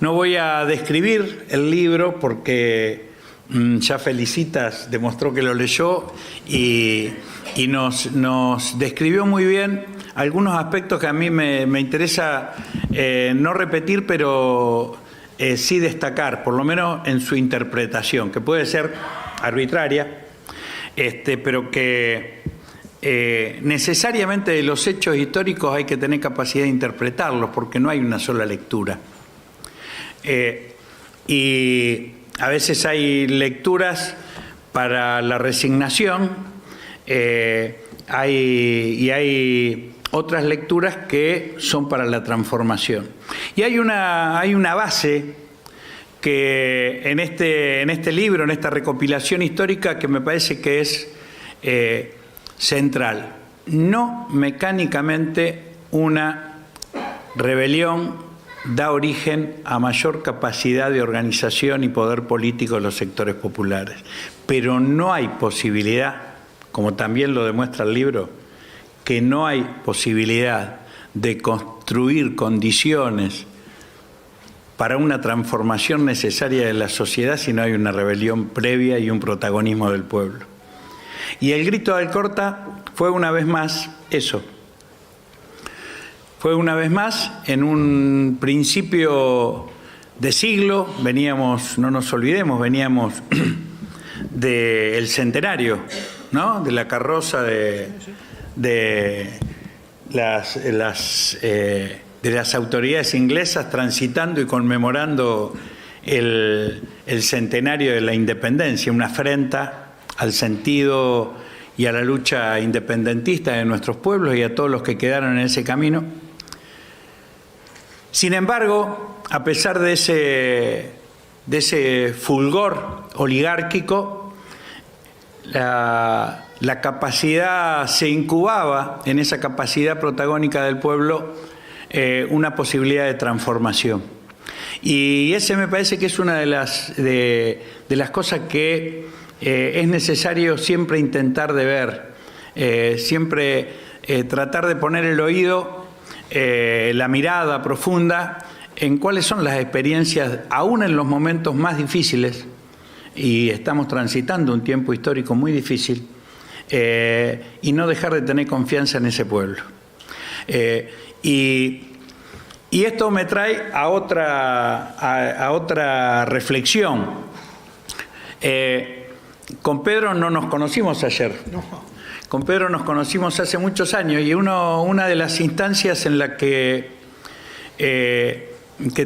No voy a describir el libro porque ya Felicitas demostró que lo leyó y nos describió muy bien algunos aspectos que a mí me interesa no repetir, pero sí destacar, por lo menos en su interpretación, que puede ser arbitraria, pero que necesariamente de los hechos históricos hay que tener capacidad de interpretarlos, porque no hay una sola lectura. Y a veces hay lecturas para la resignación, hay otras lecturas que son para la transformación. Y hay una base que en este libro, en esta recopilación histórica, que me parece que es central. No mecánicamente una rebelión da origen a mayor capacidad de organización y poder político de los sectores populares. Pero no hay posibilidad, como también lo demuestra el libro, que no hay posibilidad de construir condiciones para una transformación necesaria de la sociedad si no hay una rebelión previa y un protagonismo del pueblo. Y el grito de Alcorta fue una vez más eso. Fue una vez más en un principio de siglo, veníamos, no nos olvidemos, veníamos del centenario, ¿no? De la carroza de las autoridades inglesas transitando y conmemorando el centenario de la independencia, una afrenta al sentido y a la lucha independentista de nuestros pueblos y a todos los que quedaron en ese camino. Sin embargo, a pesar de ese fulgor oligárquico, la capacidad, se incubaba en esa capacidad protagónica del pueblo una posibilidad de transformación. Y ese me parece que es una de las cosas que es necesario siempre intentar de ver, siempre tratar de poner el oído, la mirada profunda en cuáles son las experiencias, aún en los momentos más difíciles, y estamos transitando un tiempo histórico muy difícil, y no dejar de tener confianza en ese pueblo. Y esto me trae a otra reflexión. Con Pedro no nos conocimos ayer. Con Pedro nos conocimos hace muchos años y una de las instancias en la que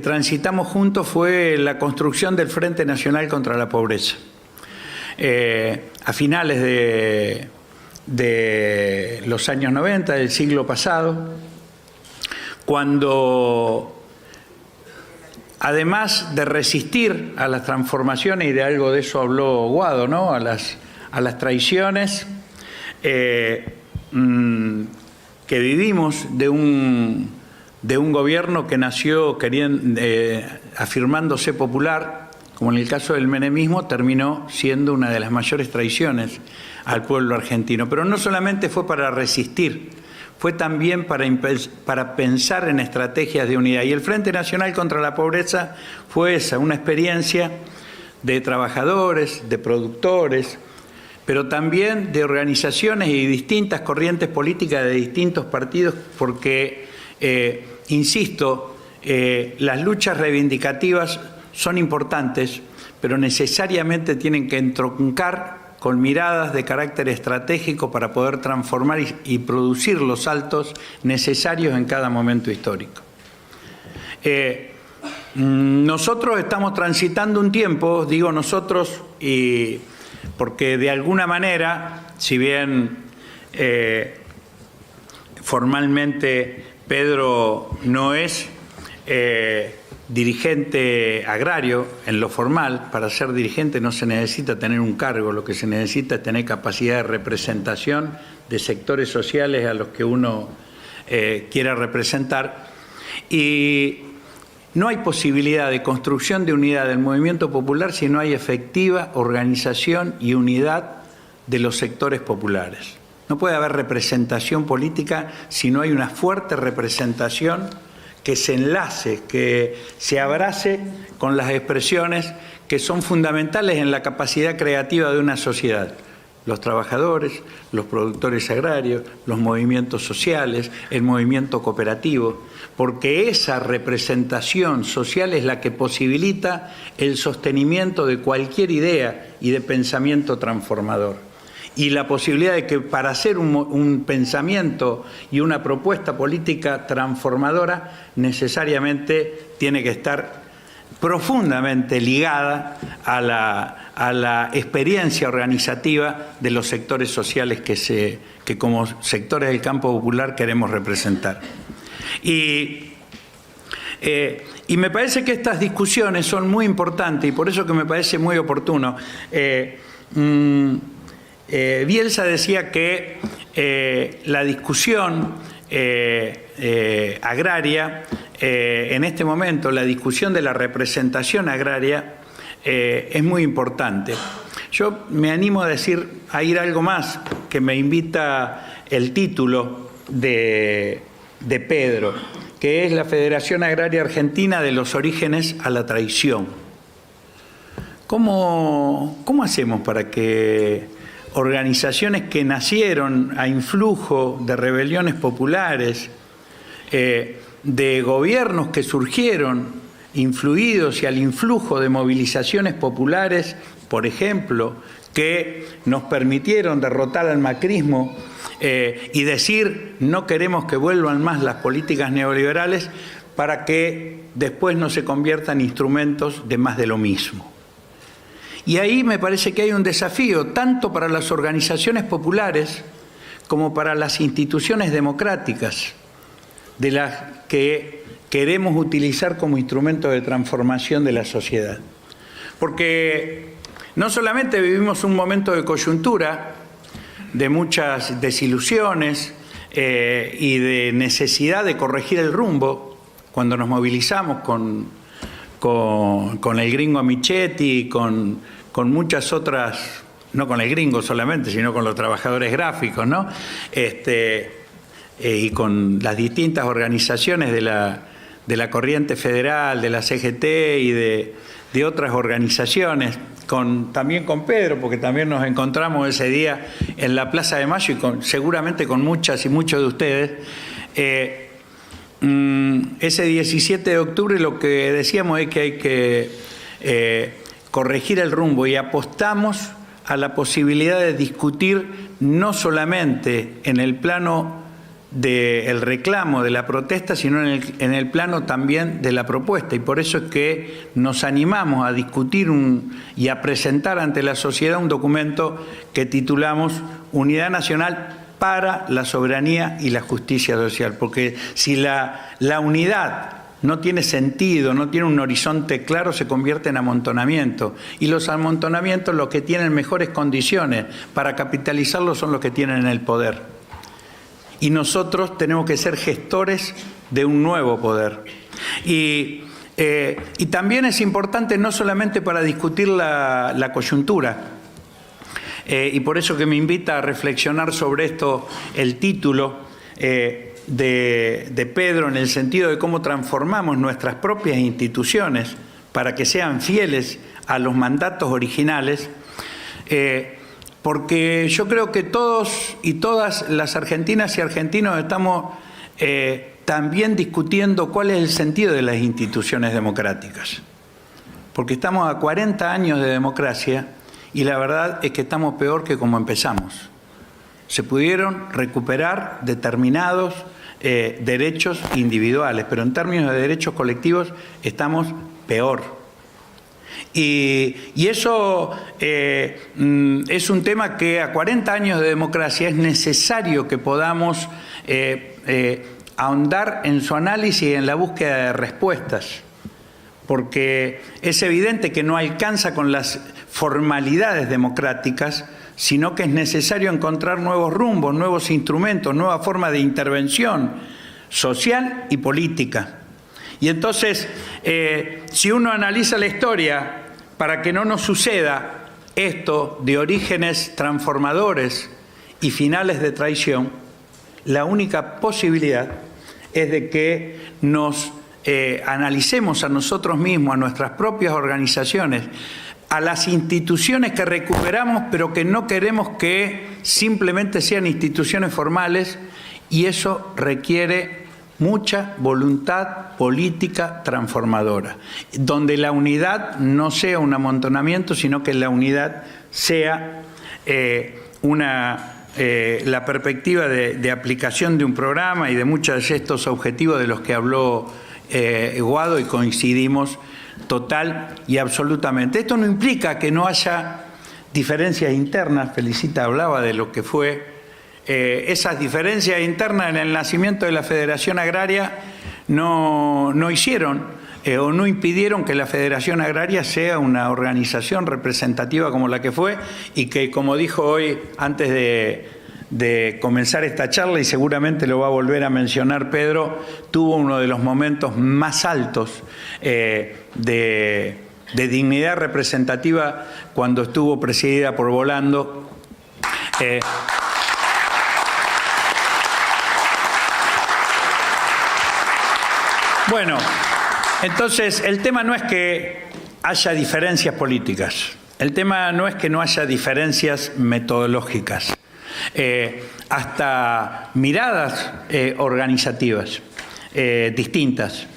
transitamos juntos fue la construcción del Frente Nacional contra la Pobreza. A finales de los años 90 del siglo pasado, cuando además de resistir a las transformaciones, y de algo de eso habló Guado, ¿no? a las traiciones que vivimos de un gobierno que nació afirmándose popular, como en el caso del menemismo, terminó siendo una de las mayores traiciones al pueblo argentino. Pero no solamente fue para resistir, fue también para pensar en estrategias de unidad. Y el Frente Nacional contra la Pobreza fue esa, una experiencia de trabajadores, de productores, pero también de organizaciones y distintas corrientes políticas de distintos partidos, porque, insisto, las luchas reivindicativas son importantes, pero necesariamente tienen que entroncar con miradas de carácter estratégico para poder transformar y producir los saltos necesarios en cada momento histórico. Nosotros estamos transitando un tiempo, digo nosotros, porque de alguna manera, si bien formalmente Pedro no es dirigente agrario en lo formal, para ser dirigente no se necesita tener un cargo, lo que se necesita es tener capacidad de representación de sectores sociales a los que uno quiera representar. Y no hay posibilidad de construcción de unidad del movimiento popular si no hay efectiva organización y unidad de los sectores populares. No puede haber representación política si no hay una fuerte representación que se enlace, que se abrace con las expresiones que son fundamentales en la capacidad creativa de una sociedad. Los trabajadores, los productores agrarios, los movimientos sociales, el movimiento cooperativo, porque esa representación social es la que posibilita el sostenimiento de cualquier idea y de pensamiento transformador. Y la posibilidad de que para hacer un pensamiento y una propuesta política transformadora necesariamente tiene que estar profundamente ligada a la experiencia organizativa de los sectores sociales que como sectores del campo popular queremos representar. Y me parece que estas discusiones son muy importantes y por eso que me parece muy oportuno. Bielsa decía que la discusión agraria, en este momento, la discusión de la representación agraria es muy importante. Yo me animo a ir algo más, que me invita el título de Pedro, que es la Federación Agraria Argentina de los orígenes a la traición. ¿Cómo hacemos para que organizaciones que nacieron a influjo de rebeliones populares, de gobiernos que surgieron influidos y al influjo de movilizaciones populares, por ejemplo, que nos permitieron derrotar al macrismo y decir no queremos que vuelvan más las políticas neoliberales para que después no se conviertan en instrumentos de más de lo mismo. Y ahí me parece que hay un desafío tanto para las organizaciones populares como para las instituciones democráticas, de las que queremos utilizar como instrumento de transformación de la sociedad. Porque no solamente vivimos un momento de coyuntura, de muchas desilusiones y de necesidad de corregir el rumbo, cuando nos movilizamos con el gringo Michetti, con muchas otras, no con el gringo solamente, sino con los trabajadores gráficos, ¿no? Y con las distintas organizaciones de la Corriente Federal, de la CGT y de otras organizaciones, también con Pedro, porque también nos encontramos ese día en la Plaza de Mayo y seguramente con muchas y muchos de ustedes. Ese 17 de octubre lo que decíamos es que hay que corregir el rumbo y apostamos a la posibilidad de discutir no solamente en el plano del reclamo, de la protesta, sino en el plano también de la propuesta. Y por eso es que nos animamos a discutir y a presentar ante la sociedad un documento que titulamos Unidad Nacional para la Soberanía y la Justicia Social. Porque si la unidad no tiene sentido, no tiene un horizonte claro, se convierte en amontonamiento. Y los amontonamientos, los que tienen mejores condiciones para capitalizarlos, son los que tienen el poder. Y nosotros tenemos que ser gestores de un nuevo poder. Y también es importante no solamente para discutir la coyuntura, y por eso que me invita a reflexionar sobre esto el título de Pedro, en el sentido de cómo transformamos nuestras propias instituciones para que sean fieles a los mandatos originales, porque yo creo que todos y todas las argentinas y argentinos estamos también discutiendo cuál es el sentido de las instituciones democráticas. Porque estamos a 40 años de democracia y la verdad es que estamos peor que como empezamos. Se pudieron recuperar determinados derechos individuales, pero en términos de derechos colectivos estamos peor. Y eso es un tema que a 40 años de democracia es necesario que podamos ahondar en su análisis y en la búsqueda de respuestas, porque es evidente que no alcanza con las formalidades democráticas, sino que es necesario encontrar nuevos rumbos, nuevos instrumentos, nuevas formas de intervención social y política. Y entonces, si uno analiza la historia, para que no nos suceda esto de orígenes transformadores y finales de traición, la única posibilidad es de que nos analicemos a nosotros mismos, a nuestras propias organizaciones, a las instituciones que recuperamos, pero que no queremos que simplemente sean instituciones formales, y eso requiere mucha voluntad política transformadora, donde la unidad no sea un amontonamiento, sino que la unidad sea la perspectiva de aplicación de un programa y de muchos de estos objetivos de los que habló Guado, y coincidimos total y absolutamente. Esto no implica que no haya diferencias internas. Felicita hablaba de lo que fue esas diferencias internas en el nacimiento de la Federación Agraria, no hicieron o no impidieron que la Federación Agraria sea una organización representativa como la que fue, y que, como dijo hoy antes de comenzar esta charla, y seguramente lo va a volver a mencionar Pedro, tuvo uno de los momentos más altos de dignidad representativa cuando estuvo presidida por Bolando. Bueno, entonces el tema no es que haya diferencias políticas. El tema no es que no haya diferencias metodológicas, hasta miradas organizativas distintas.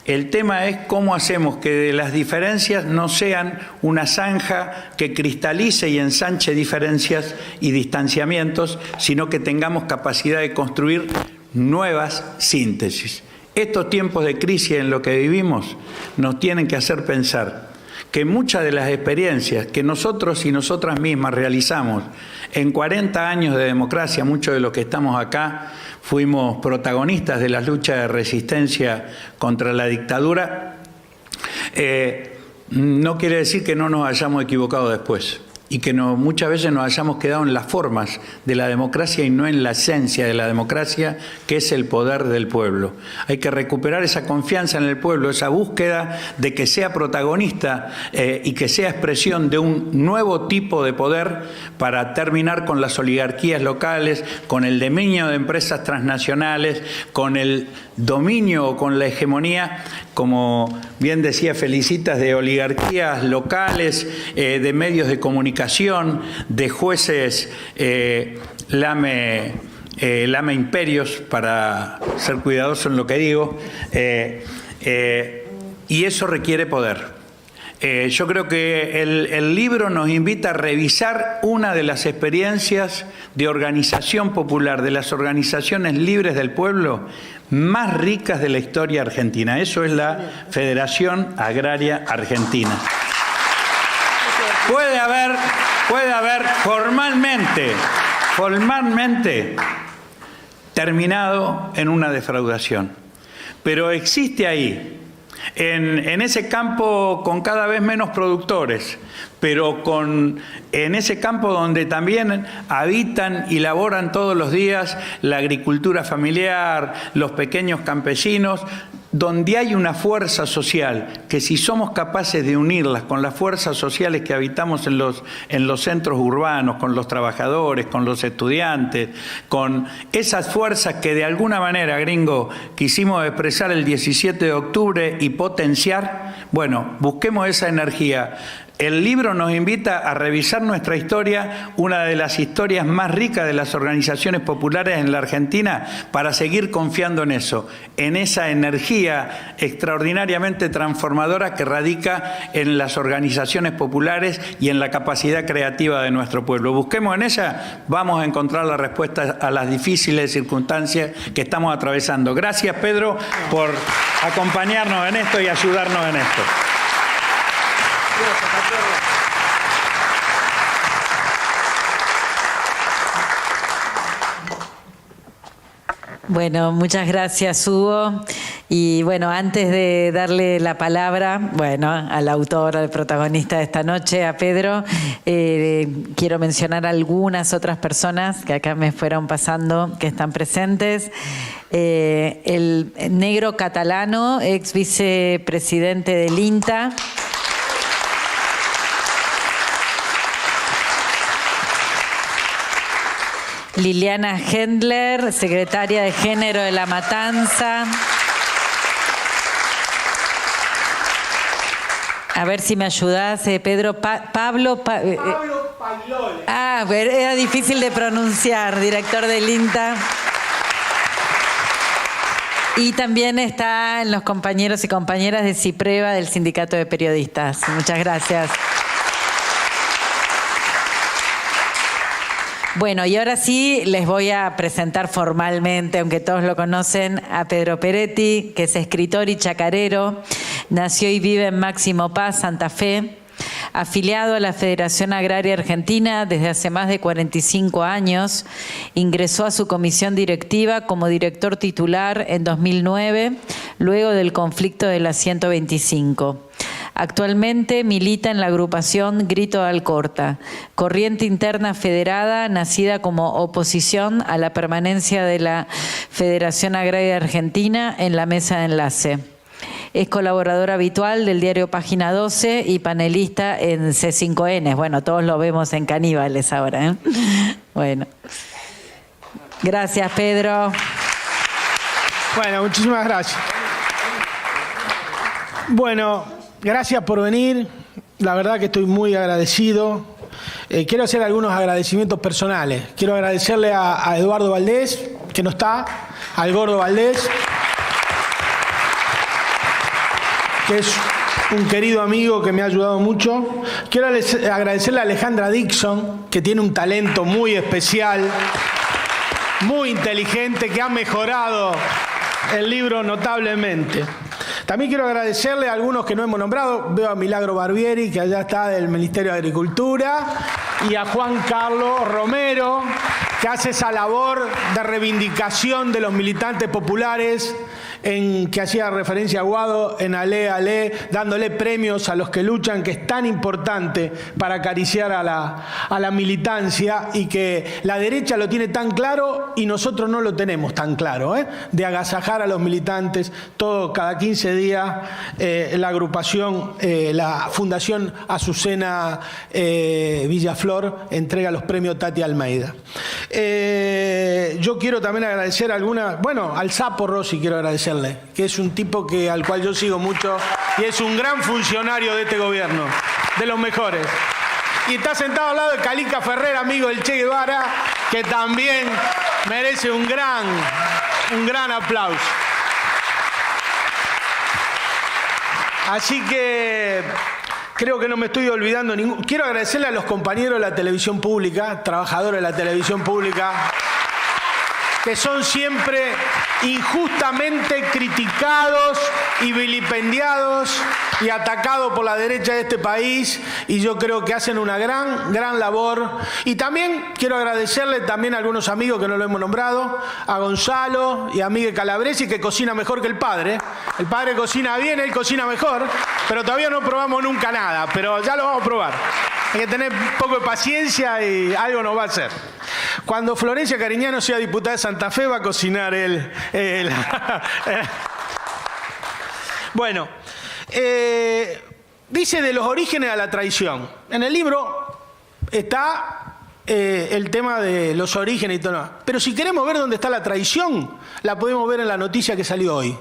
El tema es cómo hacemos que las diferencias no sean una zanja que cristalice y ensanche diferencias y distanciamientos, sino que tengamos capacidad de construir nuevas síntesis. Estos tiempos de crisis en lo que vivimos nos tienen que hacer pensar que muchas de las experiencias que nosotros y nosotras mismas realizamos en 40 años de democracia, muchos de los que estamos acá fuimos protagonistas de las luchas de resistencia contra la dictadura, no quiere decir que no nos hayamos equivocado después y que muchas veces nos hayamos quedado en las formas de la democracia y no en la esencia de la democracia, que es el poder del pueblo. Hay que recuperar esa confianza en el pueblo, esa búsqueda de que sea protagonista y que sea expresión de un nuevo tipo de poder para terminar con las oligarquías locales, con el dominio de empresas transnacionales, con el dominio o con la hegemonía, como bien decía Felicitas, de oligarquías locales, de medios de comunicación, de jueces lame imperios, para ser cuidadoso en lo que digo, y eso requiere poder. Yo creo que el libro nos invita a revisar una de las experiencias de organización popular, de las organizaciones libres del pueblo más ricas de la historia argentina. Eso es la Federación Agraria Argentina. Puede haber formalmente terminado en una defraudación, pero existe ahí, en ese campo con cada vez menos productores, pero en ese campo donde también habitan y laboran todos los días la agricultura familiar, los pequeños campesinos, donde hay una fuerza social que, si somos capaces de unirlas con las fuerzas sociales que habitamos en los centros urbanos, con los trabajadores, con los estudiantes, con esas fuerzas que de alguna manera, gringo, quisimos expresar el 17 de octubre y potenciar, bueno, busquemos esa energía. El libro nos invita a revisar nuestra historia, una de las historias más ricas de las organizaciones populares en la Argentina, para seguir confiando en eso, en esa energía extraordinariamente transformadora que radica en las organizaciones populares y en la capacidad creativa de nuestro pueblo. Busquemos en ella, vamos a encontrar la respuesta a las difíciles circunstancias que estamos atravesando. Gracias, Pedro, por acompañarnos en esto y ayudarnos en esto. Bueno, muchas gracias, Hugo. Y bueno, antes de darle la palabra, bueno, al autor, al protagonista de esta noche, a Pedro, quiero mencionar algunas otras personas que acá me fueron pasando, que están presentes. El negro catalano, ex vicepresidente del INTA. Liliana Hendler, secretaria de Género de La Matanza. A ver si me ayudás, Pedro. Pablo Pagliola. Era difícil de pronunciar, director del INTA. Y también están los compañeros y compañeras de CIPREVA, del Sindicato de Periodistas. Muchas gracias. Bueno, y ahora sí les voy a presentar formalmente, aunque todos lo conocen, a Pedro Peretti, que es escritor y chacarero. Nació y vive en Máximo Paz, Santa Fe. Afiliado a la Federación Agraria Argentina desde hace más de 45 años, ingresó a su comisión directiva como director titular en 2009, luego del conflicto de la 125. Actualmente milita en la agrupación Grito de Alcorta, corriente interna federada nacida como oposición a la permanencia de la Federación Agraria Argentina en la mesa de enlace. Es colaborador habitual del diario Página 12 y panelista en C5N. Bueno, todos lo vemos en Caníbales ahora, ¿eh? Bueno. Gracias, Pedro. Bueno, muchísimas gracias. Bueno, gracias por venir. La verdad que estoy muy agradecido. Quiero hacer algunos agradecimientos personales. Quiero agradecerle a Eduardo Valdés, que no está, al Gordo Valdés, que es un querido amigo que me ha ayudado mucho. Quiero agradecerle a Alejandra Dixon, que tiene un talento muy especial, muy inteligente, que ha mejorado el libro notablemente. También quiero agradecerle a algunos que no hemos nombrado. Veo a Milagro Barbieri, que allá está del Ministerio de Agricultura, y a Juan Carlos Romero, que hace esa labor de reivindicación de los militantes populares, en que hacía referencia a Guado en Ale, dándole premios a los que luchan, que es tan importante para acariciar a la militancia, y que la derecha lo tiene tan claro y nosotros no lo tenemos tan claro, de agasajar a los militantes. Cada 15 días la agrupación, la Fundación Azucena Villaflor entrega los premios Tati Almeida. Yo quiero también agradecer al Sapo Rossi quiero agradecerle, que es un tipo al cual yo sigo mucho y es un gran funcionario de este gobierno, de los mejores. Y está sentado al lado de Calica Ferrer, amigo del Che Guevara, que también merece un gran aplauso. Así que creo que no me estoy olvidando ningún. Quiero agradecerle a los compañeros de la televisión pública, trabajadores de la televisión pública, que son siempre injustamente criticados y vilipendiados y atacados por la derecha de este país, y yo creo que hacen una gran labor. Y también quiero agradecerle también a algunos amigos que no lo hemos nombrado, a Gonzalo y a Miguel Calabresi, que cocina mejor que el padre. El padre cocina bien, él cocina mejor, pero todavía no probamos nunca nada, pero ya lo vamos a probar. Hay que tener un poco de paciencia y algo nos va a hacer. Cuando Florencia Cariñano sea diputada de Santa Fe, va a cocinar él. Bueno, dice de los orígenes a la traición. En el libro está el tema de los orígenes y todo. Pero si queremos ver dónde está la traición, la podemos ver en la noticia que salió hoy.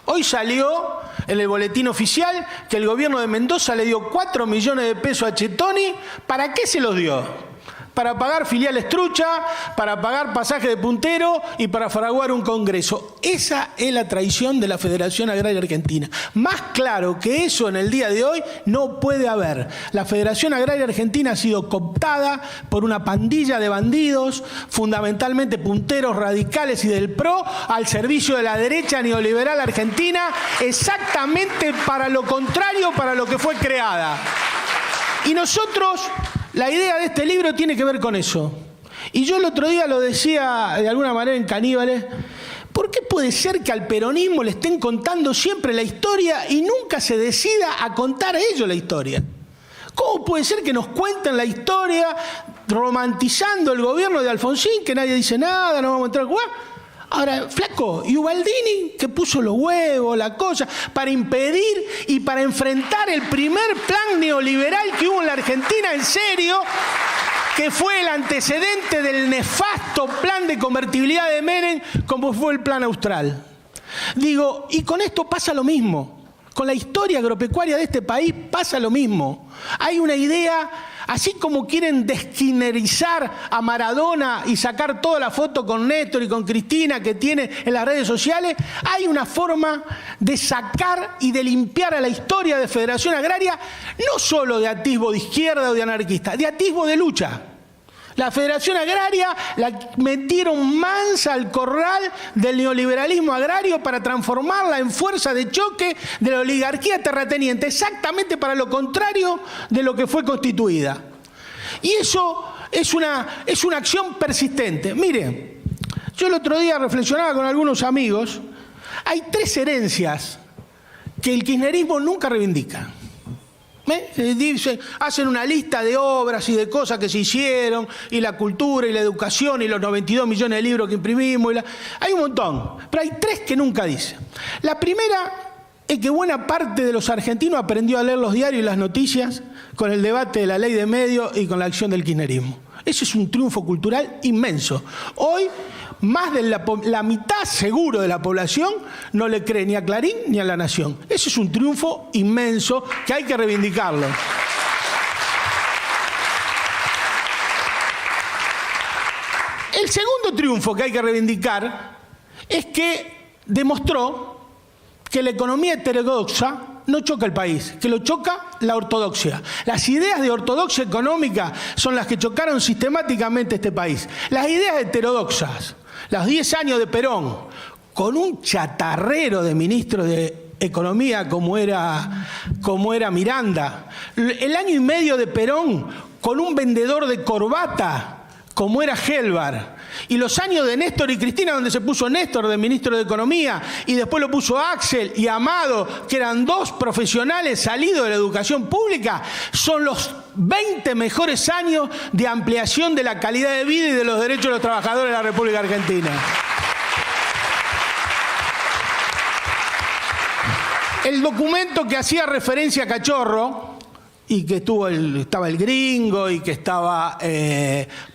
Hoy salió en el boletín oficial que el gobierno de Mendoza le dio 4 millones de pesos a Chetoni. ¿Para qué se los dio? Para pagar filiales trucha, para pagar pasaje de puntero y para fraguar un congreso. Esa es la traición de la Federación Agraria Argentina. Más claro que eso en el día de hoy no puede haber. La Federación Agraria Argentina ha sido cooptada por una pandilla de bandidos, fundamentalmente punteros radicales y del PRO, al servicio de la derecha neoliberal argentina, exactamente para lo contrario para lo que fue creada. Y nosotros, la idea de este libro tiene que ver con eso. Y yo el otro día lo decía de alguna manera en Caníbales. ¿Por qué puede ser que al peronismo le estén contando siempre la historia y nunca se decida a contar a ellos la historia? ¿Cómo puede ser que nos cuenten la historia romantizando el gobierno de Alfonsín, que nadie dice nada, no vamos a entrar a jugar? Ahora, flaco, y Ubaldini, que puso los huevos, la cosa, para impedir y para enfrentar el primer plan neoliberal que hubo en la Argentina, en serio, que fue el antecedente del nefasto plan de convertibilidad de Menem, como fue el plan austral. Digo, y con esto pasa lo mismo. Con la historia agropecuaria de este país pasa lo mismo. Hay una idea, así como quieren desquinerizar a Maradona y sacar toda la foto con Néstor y con Cristina que tiene en las redes sociales, hay una forma de sacar y de limpiar a la historia de Federación Agraria, no solo de atisbo de izquierda o de anarquista, de atisbo de lucha. La Federación Agraria la metieron mansa al corral del neoliberalismo agrario para transformarla en fuerza de choque de la oligarquía terrateniente, exactamente para lo contrario de lo que fue constituida. Y eso es una acción persistente. Mire, yo el otro día reflexionaba con algunos amigos. Hay 3 herencias que el kirchnerismo nunca reivindica. Hacen una lista de obras y de cosas que se hicieron, y la cultura y la educación y los 92 millones de libros que imprimimos. Hay un montón, pero hay 3 que nunca dicen. La primera es que buena parte de los argentinos aprendió a leer los diarios y las noticias con el debate de la ley de medios y con la acción del kirchnerismo. Ese es un triunfo cultural inmenso. Hoy, más de la mitad seguro de la población no le cree ni a Clarín ni a La Nación. Ese es un triunfo inmenso que hay que reivindicarlo. El segundo triunfo que hay que reivindicar es que demostró que la economía heterodoxa no choca el país, que lo choca la ortodoxia. Las ideas de ortodoxia económica son las que chocaron sistemáticamente este país. Las ideas heterodoxas, los 10 años de Perón, con un chatarrero de ministro de Economía como era Miranda, el año y medio de Perón con un vendedor de corbata como era Helbar, y los años de Néstor y Cristina, donde se puso Néstor de ministro de Economía y después lo puso Axel y Amado, que eran dos profesionales salidos de la educación pública, son los 20 mejores años de ampliación de la calidad de vida y de los derechos de los trabajadores de la República Argentina. El documento que hacía referencia a Cachorro, y que estaba el Gringo, y que estaba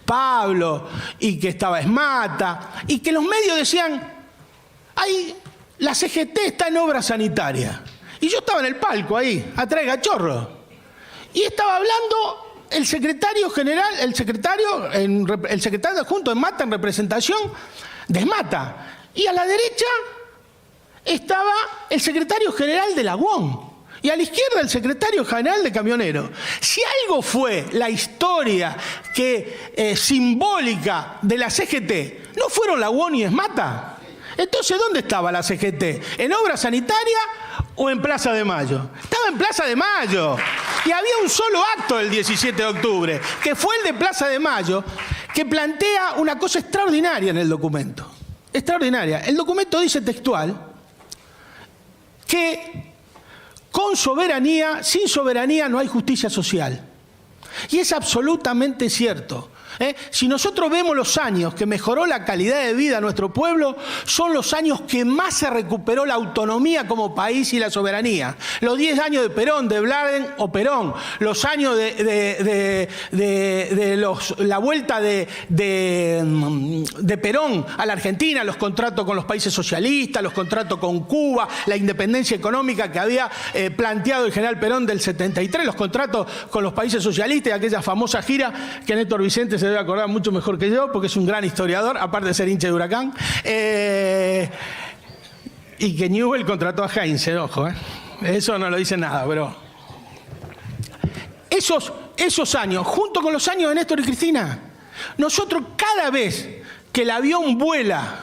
Pablo, y que estaba Esmata, y que los medios decían, la CGT está en obra sanitaria. Y yo estaba en el palco ahí, atrás de Cachorro, y estaba hablando el secretario general, el secretario adjunto de Esmata en representación de Esmata, y a la derecha estaba el secretario general de la UOM. Y a la izquierda el secretario general de Camioneros. Si algo fue la historia simbólica de la CGT, ¿no fueron la UOM y Esmata? Entonces, ¿dónde estaba la CGT? ¿En obra sanitaria o en Plaza de Mayo? Estaba en Plaza de Mayo. Y había un solo acto el 17 de octubre, que fue el de Plaza de Mayo, que plantea una cosa extraordinaria en el documento. Extraordinaria. El documento dice textual que sin soberanía no hay justicia social. Y es absolutamente cierto. Si nosotros vemos los años que mejoró la calidad de vida de nuestro pueblo, son los años que más se recuperó la autonomía como país y la soberanía. Los 10 años de Perón, de Bladen o Perón, los años la vuelta de Perón a la Argentina, los contratos con los países socialistas, los contratos con Cuba, la independencia económica que había planteado el general Perón del 73, los contratos con los países socialistas y aquella famosa gira que Néstor Vicente se debe acordar mucho mejor que yo, porque es un gran historiador, aparte de ser hincha de Huracán. Y que Newell contrató a Heinze, ojo, eso no lo dice nada, pero esos años, junto con los años de Néstor y Cristina, nosotros cada vez que el avión vuela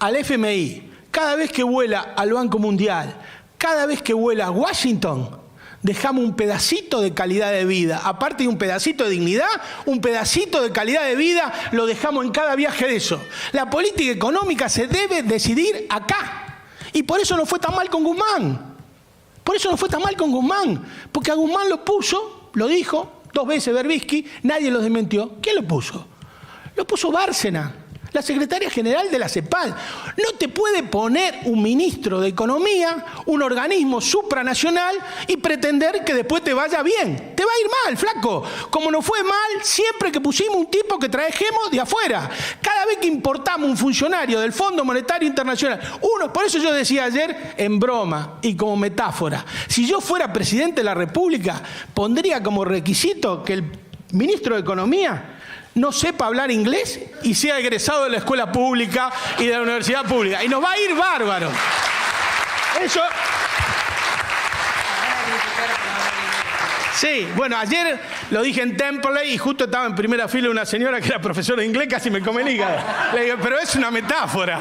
al FMI, cada vez que vuela al Banco Mundial, cada vez que vuela a Washington, dejamos un pedacito de calidad de vida. Aparte de un pedacito de dignidad, un pedacito de calidad de vida lo dejamos en cada viaje de eso. La política económica se debe decidir acá. Y por eso no fue tan mal con Guzmán. Porque a Guzmán lo puso, lo dijo 2 veces Berbisky, nadie lo desmintió. ¿Quién lo puso? Lo puso Bárcena, la secretaria general de la CEPAL. No te puede poner un ministro de Economía, un organismo supranacional, y pretender que después te vaya bien. Te va a ir mal, flaco. Como nos fue mal siempre que pusimos un tipo que trajimos de afuera. Cada vez que importamos un funcionario del Fondo Monetario Internacional, por eso yo decía ayer, en broma y como metáfora, si yo fuera presidente de la República, pondría como requisito que el ministro de Economía no sepa hablar inglés y sea egresado de la escuela pública y de la universidad pública. Y nos va a ir bárbaro. Eso. Sí, bueno, ayer lo dije en Temple y justo estaba en primera fila una señora que era profesora de inglés, casi me come el hígado. Le digo, pero es una metáfora.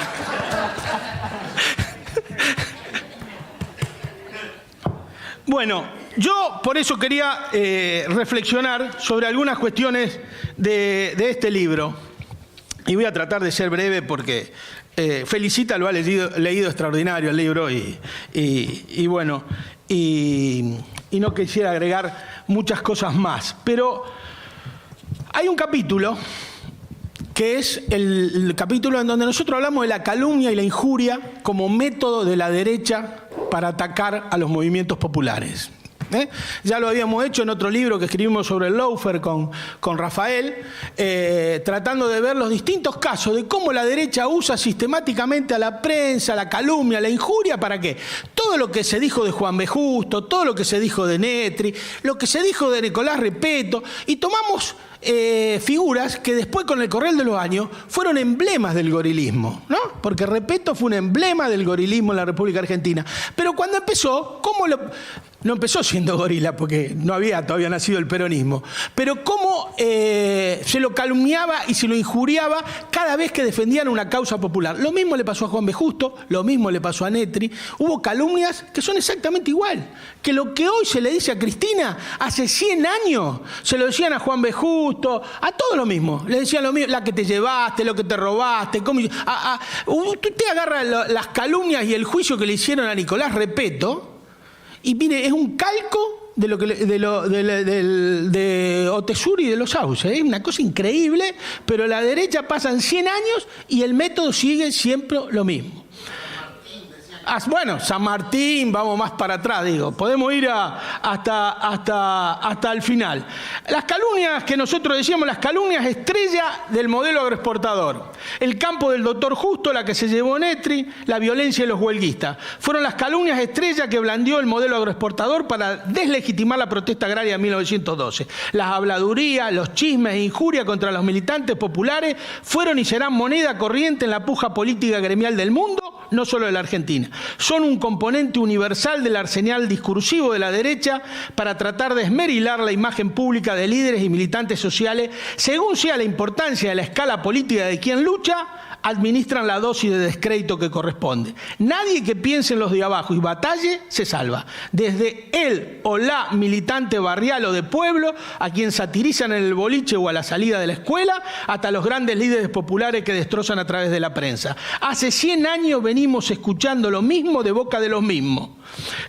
Bueno, yo por eso quería reflexionar sobre algunas cuestiones de este libro. Y voy a tratar de ser breve porque Felicita lo ha leído extraordinario el libro y no quisiera agregar muchas cosas más. Pero hay un capítulo que es el capítulo en donde nosotros hablamos de la calumnia y la injuria como método de la derecha para atacar a los movimientos populares. Ya lo habíamos hecho en otro libro que escribimos sobre el lawfare con Rafael, tratando de ver los distintos casos de cómo la derecha usa sistemáticamente a la prensa, la calumnia, la injuria, ¿para qué? Todo lo que se dijo de Juan B. Justo, todo lo que se dijo de Netri, lo que se dijo de Nicolás Repetto, y tomamos figuras que después con el correr de los años fueron emblemas del gorilismo, ¿no? Porque Repetto fue un emblema del gorilismo en la República Argentina. Pero cuando empezó, no empezó siendo gorila, porque no había todavía nacido el peronismo, pero cómo se lo calumniaba y se lo injuriaba cada vez que defendían una causa popular. Lo mismo le pasó a Juan B. Justo, lo mismo le pasó a Netri. Hubo calumnias que son exactamente igual. Que lo que hoy se le dice a Cristina, hace 100 años se lo decían a Juan B. Justo, a todo lo mismo. Le decían lo mismo, la que te llevaste, lo que te robaste. Usted agarra las calumnias y el juicio que le hicieron a Nicolás Repetto, y mire, es un calco de Otesur y de los Sauces. Es una cosa increíble, pero la derecha pasan 100 años y el método sigue siempre lo mismo. Bueno, San Martín, vamos más para atrás, digo. Podemos ir hasta el final. Las calumnias que nosotros decíamos, las calumnias estrella del modelo agroexportador. El campo del doctor Justo, la que se llevó Netri, la violencia de los huelguistas. Fueron las calumnias estrella que blandió el modelo agroexportador para deslegitimar la protesta agraria de 1912. Las habladurías, los chismes e injurias contra los militantes populares fueron y serán moneda corriente en la puja política gremial del mundo, no solo de la Argentina. Son un componente universal del arsenal discursivo de la derecha para tratar de esmerilar la imagen pública de líderes y militantes sociales, según sea la importancia de la escala política de quien lucha, administran la dosis de descrédito que corresponde. Nadie que piense en los de abajo y batalle se salva. Desde él o la militante barrial o de pueblo, a quien satirizan en el boliche o a la salida de la escuela, hasta los grandes líderes populares que destrozan a través de la prensa. Hace 100 años venimos escuchando lo mismo de boca de los mismos,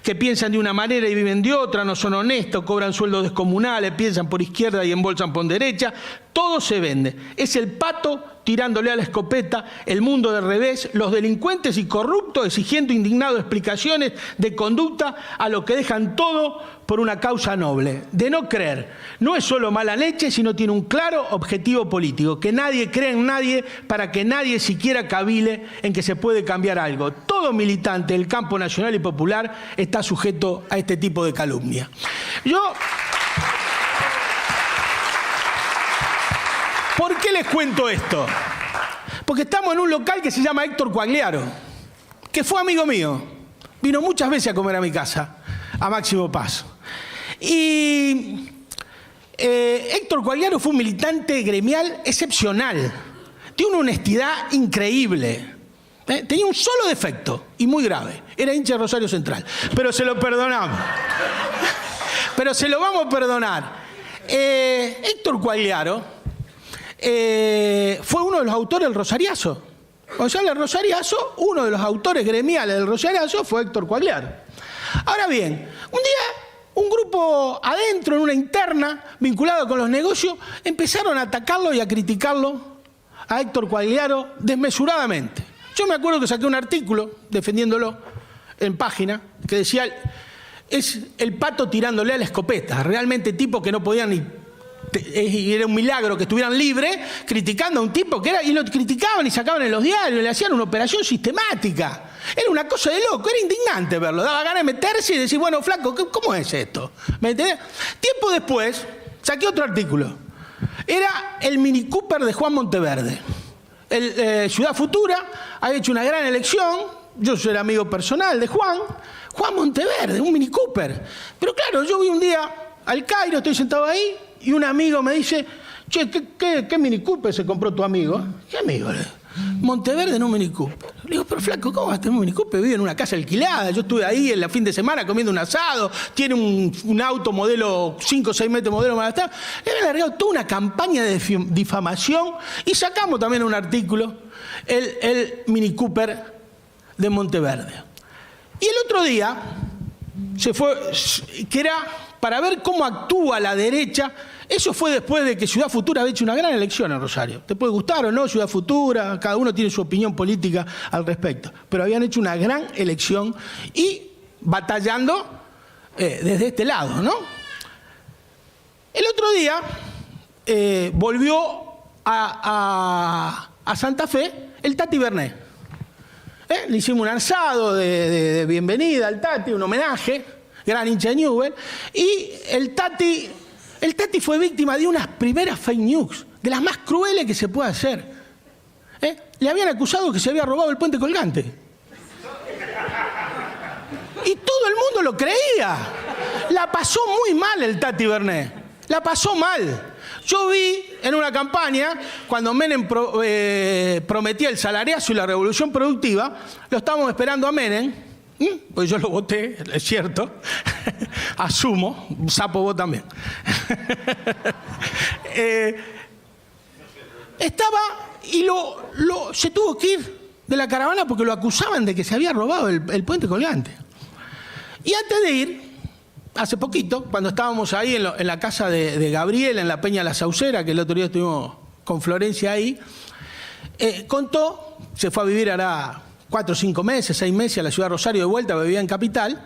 que piensan de una manera y viven de otra, no son honestos, cobran sueldos descomunales, piensan por izquierda y embolsan por derecha. Todo se vende. Es el pato tirándole a la escopeta, el mundo del revés, los delincuentes y corruptos exigiendo indignados explicaciones de conducta a lo que dejan todo por una causa noble. De no creer, no es solo mala leche, sino tiene un claro objetivo político, que nadie cree en nadie para que nadie siquiera cavile en que se puede cambiar algo. Todo militante del campo nacional y popular está sujeto a este tipo de calumnia. ¿Por qué les cuento esto? Porque estamos en un local que se llama Héctor Quagliaro, que fue amigo mío. Vino muchas veces a comer a mi casa, a Máximo Paz. Y Héctor Quagliaro fue un militante gremial excepcional, de una honestidad increíble. Tenía un solo defecto, y muy grave. Era hincha de Rosario Central. Pero se lo perdonamos. Pero se lo vamos a perdonar. Héctor Quagliaro fue uno de los autores del Rosariazo. O sea, el Rosariazo, uno de los autores gremiales del Rosariazo fue Héctor Quagliaro. Ahora bien, un día un grupo adentro, en una interna, vinculado con los negocios, empezaron a atacarlo y a criticarlo a Héctor Quagliaro desmesuradamente. Yo me acuerdo que saqué un artículo defendiéndolo en página que decía, es el pato tirándole a la escopeta. Realmente tipo que no podían ni... Era un milagro que estuvieran libres criticando a un tipo que era, y lo criticaban y sacaban en los diarios, le hacían una operación sistemática. Era una cosa de loco, era indignante verlo, daba ganas de meterse y decir, bueno, flaco, ¿cómo es esto? ¿Me entendés? Tiempo después, saqué otro artículo. Era el Mini Cooper de Juan Monteverde. Ciudad Futura ha hecho una gran elección, yo soy el amigo personal de Juan Monteverde, un Mini Cooper. Pero claro, yo vi un día al Cairo, estoy sentado ahí, y un amigo me dice, che, ¿qué Mini Cooper se compró tu amigo? ¿Qué amigo? Monteverde en un Mini Cooper. Le digo, pero flaco, ¿cómo vas a tener un Mini Cooper? Vive en una casa alquilada. Yo estuve ahí en el fin de semana comiendo un asado. Tiene un auto modelo 5 o 6 metros modelo más. Le habían largado toda una campaña de difamación y sacamos también un artículo, el Mini Cooper de Monteverde. Y el otro día se fue, que era para ver cómo actúa la derecha. Eso fue después de que Ciudad Futura había hecho una gran elección en Rosario. Te puede gustar o no Ciudad Futura, cada uno tiene su opinión política al respecto. Pero habían hecho una gran elección y batallando desde este lado, ¿no? El otro día volvió a Santa Fe el Tati Bernet. Le hicimos un asado de bienvenida al Tati, un homenaje, gran hincha de Newell's, y el Tati fue víctima de unas primeras fake news, de las más crueles que se puede hacer. Le habían acusado que se había robado el puente colgante. Y todo el mundo lo creía. La pasó muy mal el Tati Bernet. La pasó mal. Yo vi en una campaña, cuando Menem prometía el salariazo y la revolución productiva, lo estábamos esperando a Menem, pues yo lo voté, es cierto, asumo, sapo vos también. Estaba y se tuvo que ir de la caravana porque lo acusaban de que se había robado el puente colgante. Y antes de ir, hace poquito, cuando estábamos ahí en la casa de Gabriel, en la Peña La Saucera, que el otro día estuvimos con Florencia ahí, contó, se fue a vivir hará 4 o 5 meses, 6 meses a la ciudad de Rosario de vuelta, vivía en Capital,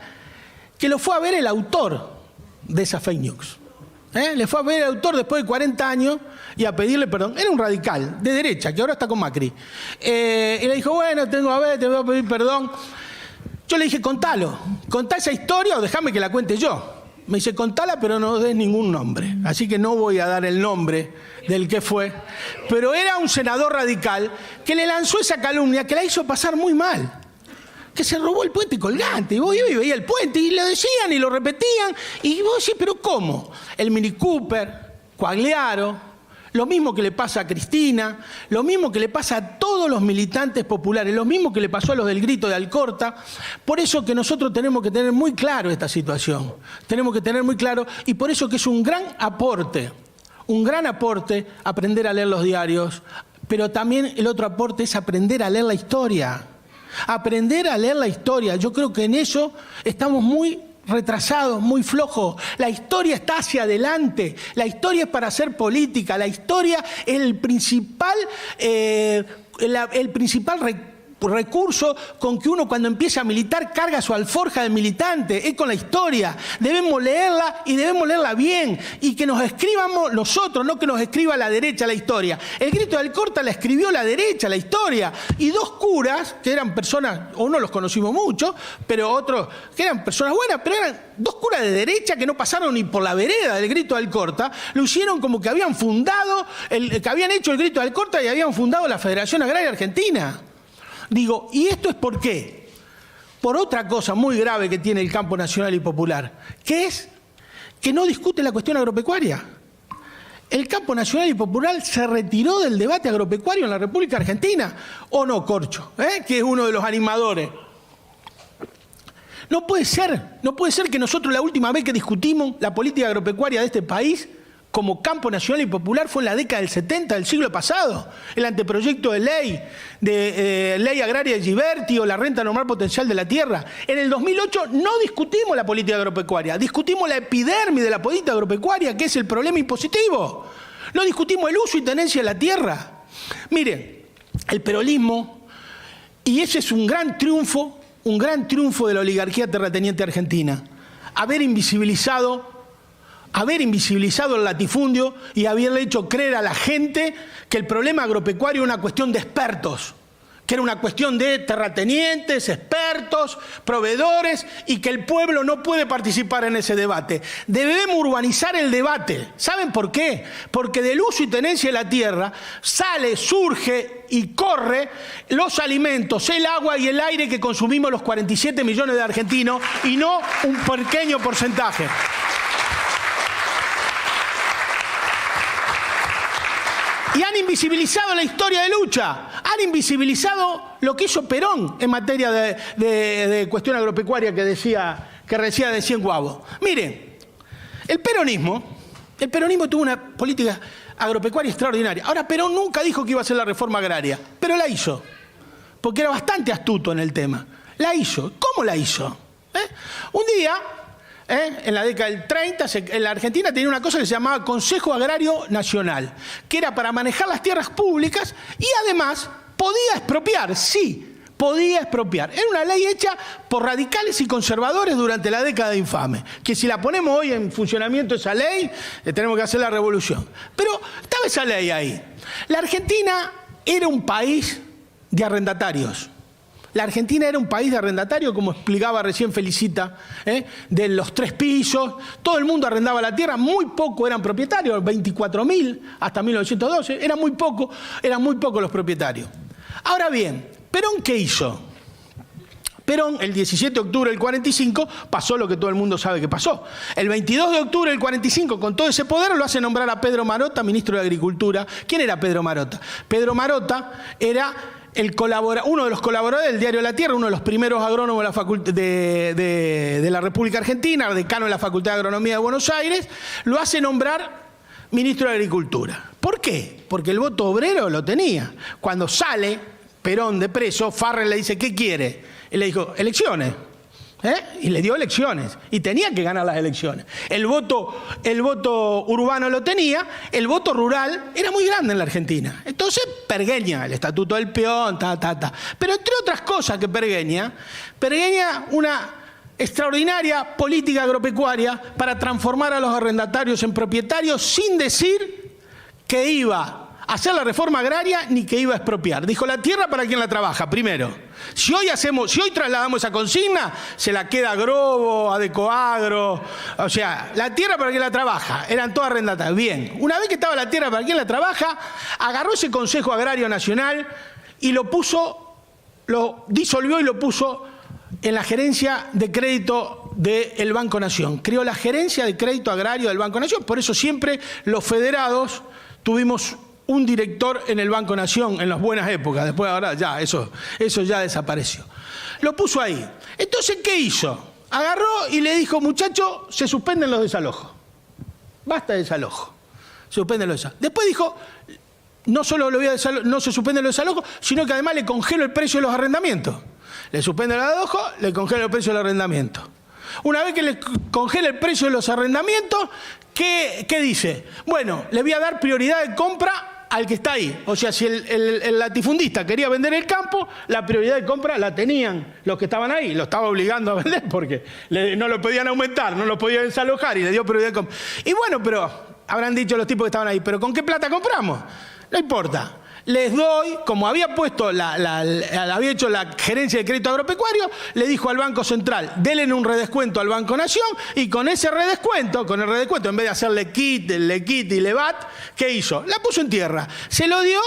que lo fue a ver el autor de esa fake news. Le fue a ver el autor después de 40 años y a pedirle perdón. Era un radical, de derecha, que ahora está con Macri. Y le dijo, bueno, te voy a pedir perdón. Yo le dije, contá esa historia o déjame que la cuente yo. Me dice, contala, pero no des ningún nombre. Así que no voy a dar el nombre del que fue. Pero era un senador radical que le lanzó esa calumnia que la hizo pasar muy mal. Que se robó el puente colgante. Y vos ibas y veías el puente y lo decían y lo repetían. Y vos decís, ¿pero cómo? El Mini Cooper, Quagliaro, lo mismo que le pasa a Cristina, lo mismo que le pasa a todos los militantes populares, lo mismo que le pasó a los del Grito de Alcorta. Por eso que nosotros tenemos que tener muy claro esta situación. Tenemos que tener muy claro, y por eso que es un gran aporte aprender a leer los diarios, pero también el otro aporte es aprender a leer la historia. Aprender a leer la historia. Yo creo que en eso estamos muy retrasados, muy flojos. La historia está hacia adelante. La historia es para hacer política. La historia es el principal recurso con que uno cuando empieza a militar carga su alforja de militante, es con la historia. Debemos leerla y debemos leerla bien y que nos escribamos nosotros, no que nos escriba la derecha la historia. El Grito de Alcorta la escribió la derecha, la historia, y 2 curas que eran personas, uno los conocimos mucho, pero otros que eran personas buenas, pero eran 2 curas de derecha que no pasaron ni por la vereda del Grito de Alcorta, lo hicieron como que habían fundado, que habían hecho el Grito de Alcorta y habían fundado la Federación Agraria Argentina. Digo, ¿y esto es por qué? Por otra cosa muy grave que tiene el campo nacional y popular, que es que no discute la cuestión agropecuaria. El campo nacional y popular se retiró del debate agropecuario en la República Argentina, ¿o no, Corcho? Que es uno de los animadores. No puede ser que nosotros la última vez que discutimos la política agropecuaria de este país como campo nacional y popular fue en la década del 70 del siglo pasado. El anteproyecto de ley agraria de Giberti o la renta normal potencial de la tierra. En el 2008 no discutimos la política agropecuaria, discutimos la epidermis de la política agropecuaria, que es el problema impositivo. No discutimos el uso y tenencia de la tierra. Miren, el peronismo, y ese es un gran triunfo de la oligarquía terrateniente argentina, haber invisibilizado el latifundio y haberle hecho creer a la gente que el problema agropecuario era una cuestión de expertos, que era una cuestión de terratenientes, expertos, proveedores, y que el pueblo no puede participar en ese debate. Debemos urbanizar el debate. ¿Saben por qué? Porque del uso y tenencia de la tierra surge y corre los alimentos, el agua y el aire que consumimos los 47 millones de argentinos y no un pequeño porcentaje. Y han invisibilizado la historia de lucha, han invisibilizado lo que hizo Perón en materia de cuestión agropecuaria que decía en Guavo. Miren, el peronismo tuvo una política agropecuaria extraordinaria. Ahora, Perón nunca dijo que iba a hacer la reforma agraria, pero la hizo, porque era bastante astuto en el tema. La hizo. ¿Cómo la hizo? Un día, en la década del 30, en la Argentina tenía una cosa que se llamaba Consejo Agrario Nacional, que era para manejar las tierras públicas y además podía expropiar, sí, podía expropiar. Era una ley hecha por radicales y conservadores durante la década infame, que si la ponemos hoy en funcionamiento esa ley, tenemos que hacer la revolución. Pero estaba esa ley ahí. La Argentina era un país de arrendatarios. La Argentina era un país de arrendatarios, como explicaba recién Felicita, de los 3 pisos. Todo el mundo arrendaba la tierra, muy poco eran propietarios, 24.000 hasta 1912, eran muy pocos los propietarios. Ahora bien, ¿Perón qué hizo? Perón, el 17 de octubre del 45, pasó lo que todo el mundo sabe que pasó. El 22 de octubre del 45, con todo ese poder, lo hace nombrar a Pedro Marota, ministro de Agricultura. ¿Quién era Pedro Marota? Pedro Marota era uno de los colaboradores del diario La Tierra, uno de los primeros agrónomos de la República Argentina, decano de la Facultad de Agronomía de Buenos Aires, lo hace nombrar ministro de Agricultura. ¿Por qué? Porque el voto obrero lo tenía. Cuando sale Perón de preso, Farrell le dice, ¿qué quiere? Él le dijo, elecciones. Y le dio elecciones. Y tenía que ganar las elecciones. El voto urbano lo tenía, el voto rural era muy grande en la Argentina. Entonces, pergeña, el estatuto del peón, Pero entre otras cosas que pergeña una extraordinaria política agropecuaria para transformar a los arrendatarios en propietarios sin decir que iba a hacer la reforma agraria ni que iba a expropiar. Dijo, la tierra para quien la trabaja, primero. Si hoy trasladamos esa consigna, se la queda a Grobo, a Decoagro. O sea, la tierra para quien la trabaja. Eran todas arrendatarias. Bien, una vez que estaba la tierra para quien la trabaja, agarró ese Consejo Agrario Nacional y lo disolvió y lo puso en la gerencia de crédito del Banco Nación. Creó la gerencia de crédito agrario del Banco Nación. Por eso siempre los federados tuvimos un director en el Banco Nación en las buenas épocas. Después ahora ya, eso ya desapareció. Lo puso ahí. Entonces, ¿qué hizo? Agarró y le dijo, muchachos, se suspenden los desalojos. Basta de desalojo. Se suspenden los desalojos. Después dijo, no solo no se suspenden los desalojos, sino que además le congelo el precio de los arrendamientos. Le suspende el desalojo, le congela el precio del arrendamiento. Una vez que le congela el precio de los arrendamientos, ¿qué dice? Bueno, le voy a dar prioridad de compra al que está ahí. O sea, si el latifundista quería vender el campo, la prioridad de compra la tenían los que estaban ahí. Lo estaba obligando a vender porque no lo podían aumentar, no lo podían desalojar y le dio prioridad de compra. Y bueno, pero habrán dicho los tipos que estaban ahí, ¿pero con qué plata compramos? No importa. Les doy, como había hecho la gerencia de crédito agropecuario, le dijo al Banco Central, denle un redescuento al Banco Nación, y con ese redescuento, en vez de hacerle kit y levat, ¿qué hizo? La puso en tierra. Se lo dio.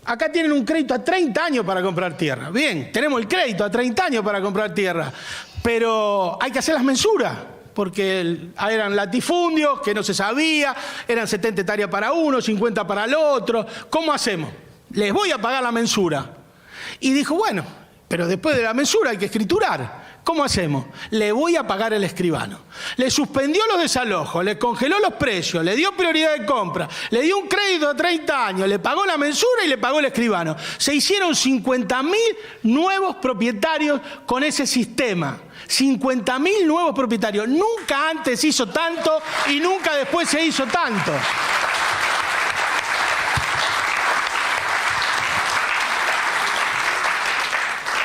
Acá tienen un crédito a 30 años para comprar tierra. Bien, tenemos el crédito a 30 años para comprar tierra, pero hay que hacer las mensuras. Porque eran latifundios que no se sabía, eran 70 hectáreas para uno, 50 para el otro. ¿Cómo hacemos? Les voy a pagar la mensura. Y dijo, bueno, pero después de la mensura hay que escriturar. ¿Cómo hacemos? Le voy a pagar el escribano. Le suspendió los desalojos, le congeló los precios, le dio prioridad de compra, le dio un crédito a 30 años, le pagó la mensura y le pagó el escribano. Se hicieron 50.000 nuevos propietarios con ese sistema. 50.000 nuevos propietarios. Nunca antes hizo tanto y nunca después se hizo tanto.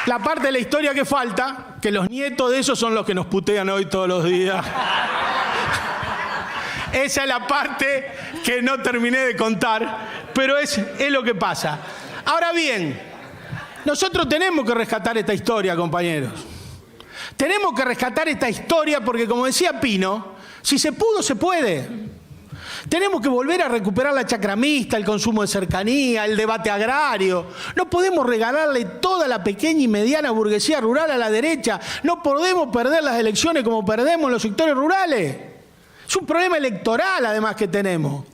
La parte de la historia que falta, que los nietos de esos son los que nos putean hoy todos los días. Esa es la parte que no terminé de contar, pero es lo que pasa. Ahora bien, nosotros tenemos que rescatar esta historia, compañeros. Tenemos que rescatar esta historia porque, como decía Pino, si se pudo, se puede. Tenemos que volver a recuperar la chacra mixta, el consumo de cercanía, el debate agrario. No podemos regalarle toda la pequeña y mediana burguesía rural a la derecha. No podemos perder las elecciones como perdemos en los sectores rurales. Es un problema electoral, además, que tenemos.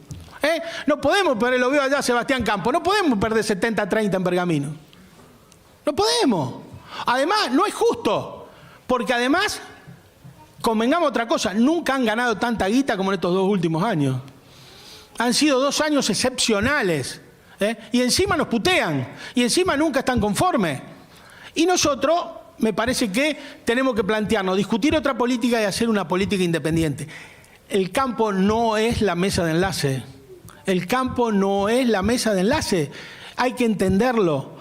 No podemos perder, lo veo allá Sebastián Campos, no podemos perder 70-30 en Pergamino. No podemos. Además, no es justo. Porque además, convengamos otra cosa, nunca han ganado tanta guita como en estos 2 últimos años. Han sido 2 años excepcionales. Y encima nos putean. Y encima nunca están conformes. Y nosotros, me parece que tenemos que plantearnos, discutir otra política y hacer una política independiente. El campo no es la mesa de enlace. El campo no es la mesa de enlace. hay que entenderlo,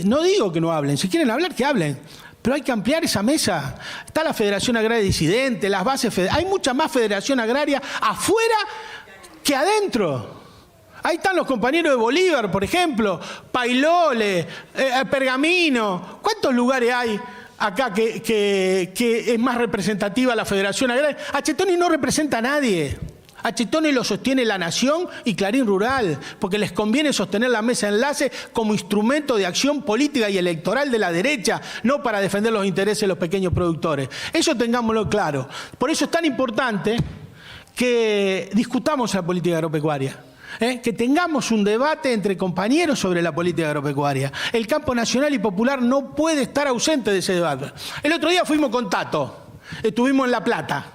no digo que no hablen, si quieren hablar, que hablen, pero hay que ampliar esa mesa. Está la Federación Agraria Disidente, las bases hay mucha más federación agraria afuera que adentro. Ahí están los compañeros de Bolívar, por ejemplo, Pailole, Pergamino. ¿Cuántos lugares hay acá que es más representativa la Federación Agraria? Achetoni no representa a nadie. Achetoni lo sostiene La Nación y Clarín Rural, porque les conviene sostener la mesa de enlace como instrumento de acción política y electoral de la derecha, no para defender los intereses de los pequeños productores. Eso tengámoslo claro. Por eso es tan importante que discutamos la política agropecuaria. Que tengamos un debate entre compañeros sobre la política agropecuaria. El campo nacional y popular no puede estar ausente de ese debate. El otro día fuimos con Tato, estuvimos en La Plata,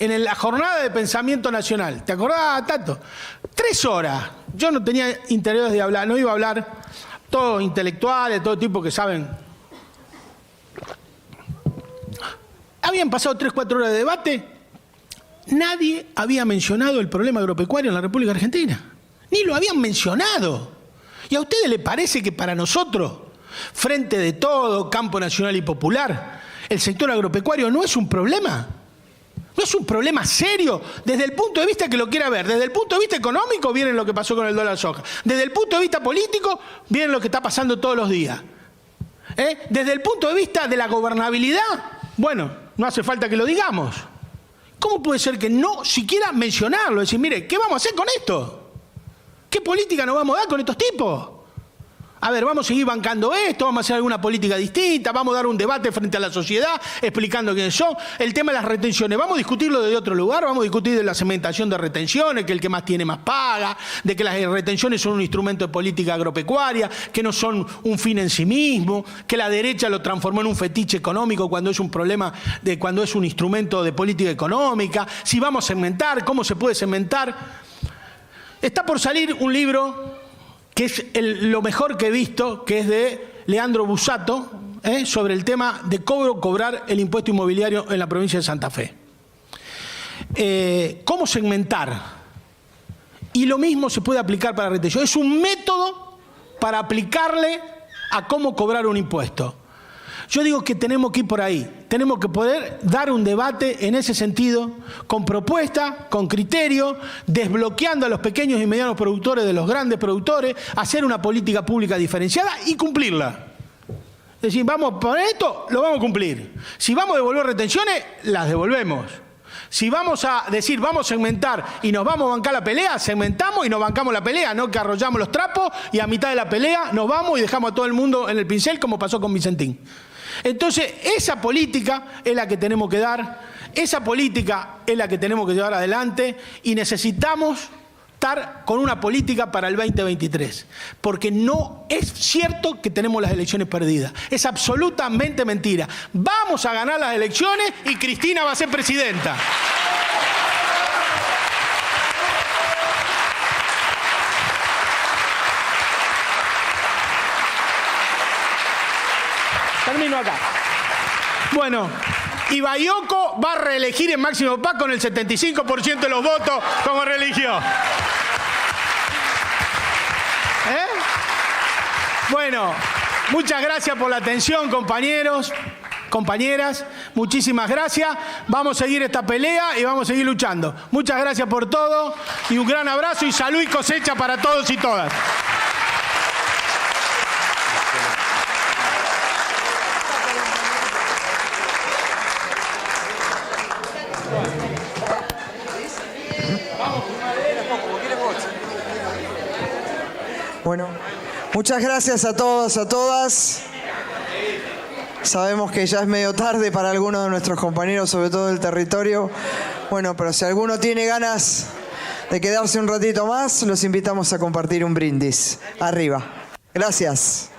en la jornada de pensamiento nacional. ¿Te acordás, Tato? 3 horas. Yo no tenía interés de hablar, no iba a hablar, todos intelectuales, todo tipo que saben. Habían pasado 3, 4 horas de debate. Nadie había mencionado el problema agropecuario en la República Argentina. Ni lo habían mencionado. ¿Y a ustedes les parece que para nosotros, frente de todo, campo nacional y popular, el sector agropecuario no es un problema? ¿No es un problema serio? Desde el punto de vista que lo quiera ver. Desde el punto de vista económico, miren lo que pasó con el dólar soja. Desde el punto de vista político, miren lo que está pasando todos los días. Desde el punto de vista de la gobernabilidad, bueno, no hace falta que lo digamos. ¿Cómo puede ser que no siquiera mencionarlo? Decir, mire, ¿qué vamos a hacer con esto? ¿Qué política nos vamos a dar con estos tipos? A ver, vamos a seguir bancando esto, vamos a hacer alguna política distinta, vamos a dar un debate frente a la sociedad explicando quiénes son. El tema de las retenciones, vamos a discutirlo de otro lugar, vamos a discutir de la cementación de retenciones, que el que más tiene más paga, de que las retenciones son un instrumento de política agropecuaria, que no son un fin en sí mismo, que la derecha lo transformó en un fetiche económico cuando es un problema, cuando es un instrumento de política económica. Si vamos a segmentar, ¿cómo se puede segmentar? Está por salir un libro que es lo mejor que he visto, que es de Leandro Busato, sobre el tema de cobrar el impuesto inmobiliario en la provincia de Santa Fe. ¿Cómo segmentar? Y lo mismo se puede aplicar para la retención. Es un método para aplicarle a cómo cobrar un impuesto. Yo digo que tenemos que ir por ahí. Tenemos que poder dar un debate en ese sentido, con propuesta, con criterio, desbloqueando a los pequeños y medianos productores de los grandes productores, hacer una política pública diferenciada y cumplirla. Es decir, vamos a poner esto, lo vamos a cumplir. Si vamos a devolver retenciones, las devolvemos. Si vamos a decir, vamos a segmentar y nos vamos a bancar la pelea, segmentamos y nos bancamos la pelea, no que arrollamos los trapos y a mitad de la pelea nos vamos y dejamos a todo el mundo en el pincel, como pasó con Vicentín. Entonces, esa política es la que tenemos que dar, esa política es la que tenemos que llevar adelante y necesitamos estar con una política para el 2023. Porque no es cierto que tenemos las elecciones perdidas. Es absolutamente mentira. Vamos a ganar las elecciones y Cristina va a ser presidenta. Termino acá. Bueno, y Baiocco va a reelegir en Máximo Paz con el 75% de los votos como reeligió. Bueno, muchas gracias por la atención, compañeros, compañeras. Muchísimas gracias. Vamos a seguir esta pelea y vamos a seguir luchando. Muchas gracias por todo y un gran abrazo y salud y cosecha para todos y todas. Bueno, muchas gracias a todos, a todas. Sabemos que ya es medio tarde para algunos de nuestros compañeros, sobre todo del territorio. Bueno, pero si alguno tiene ganas de quedarse un ratito más, los invitamos a compartir un brindis. Arriba. Gracias.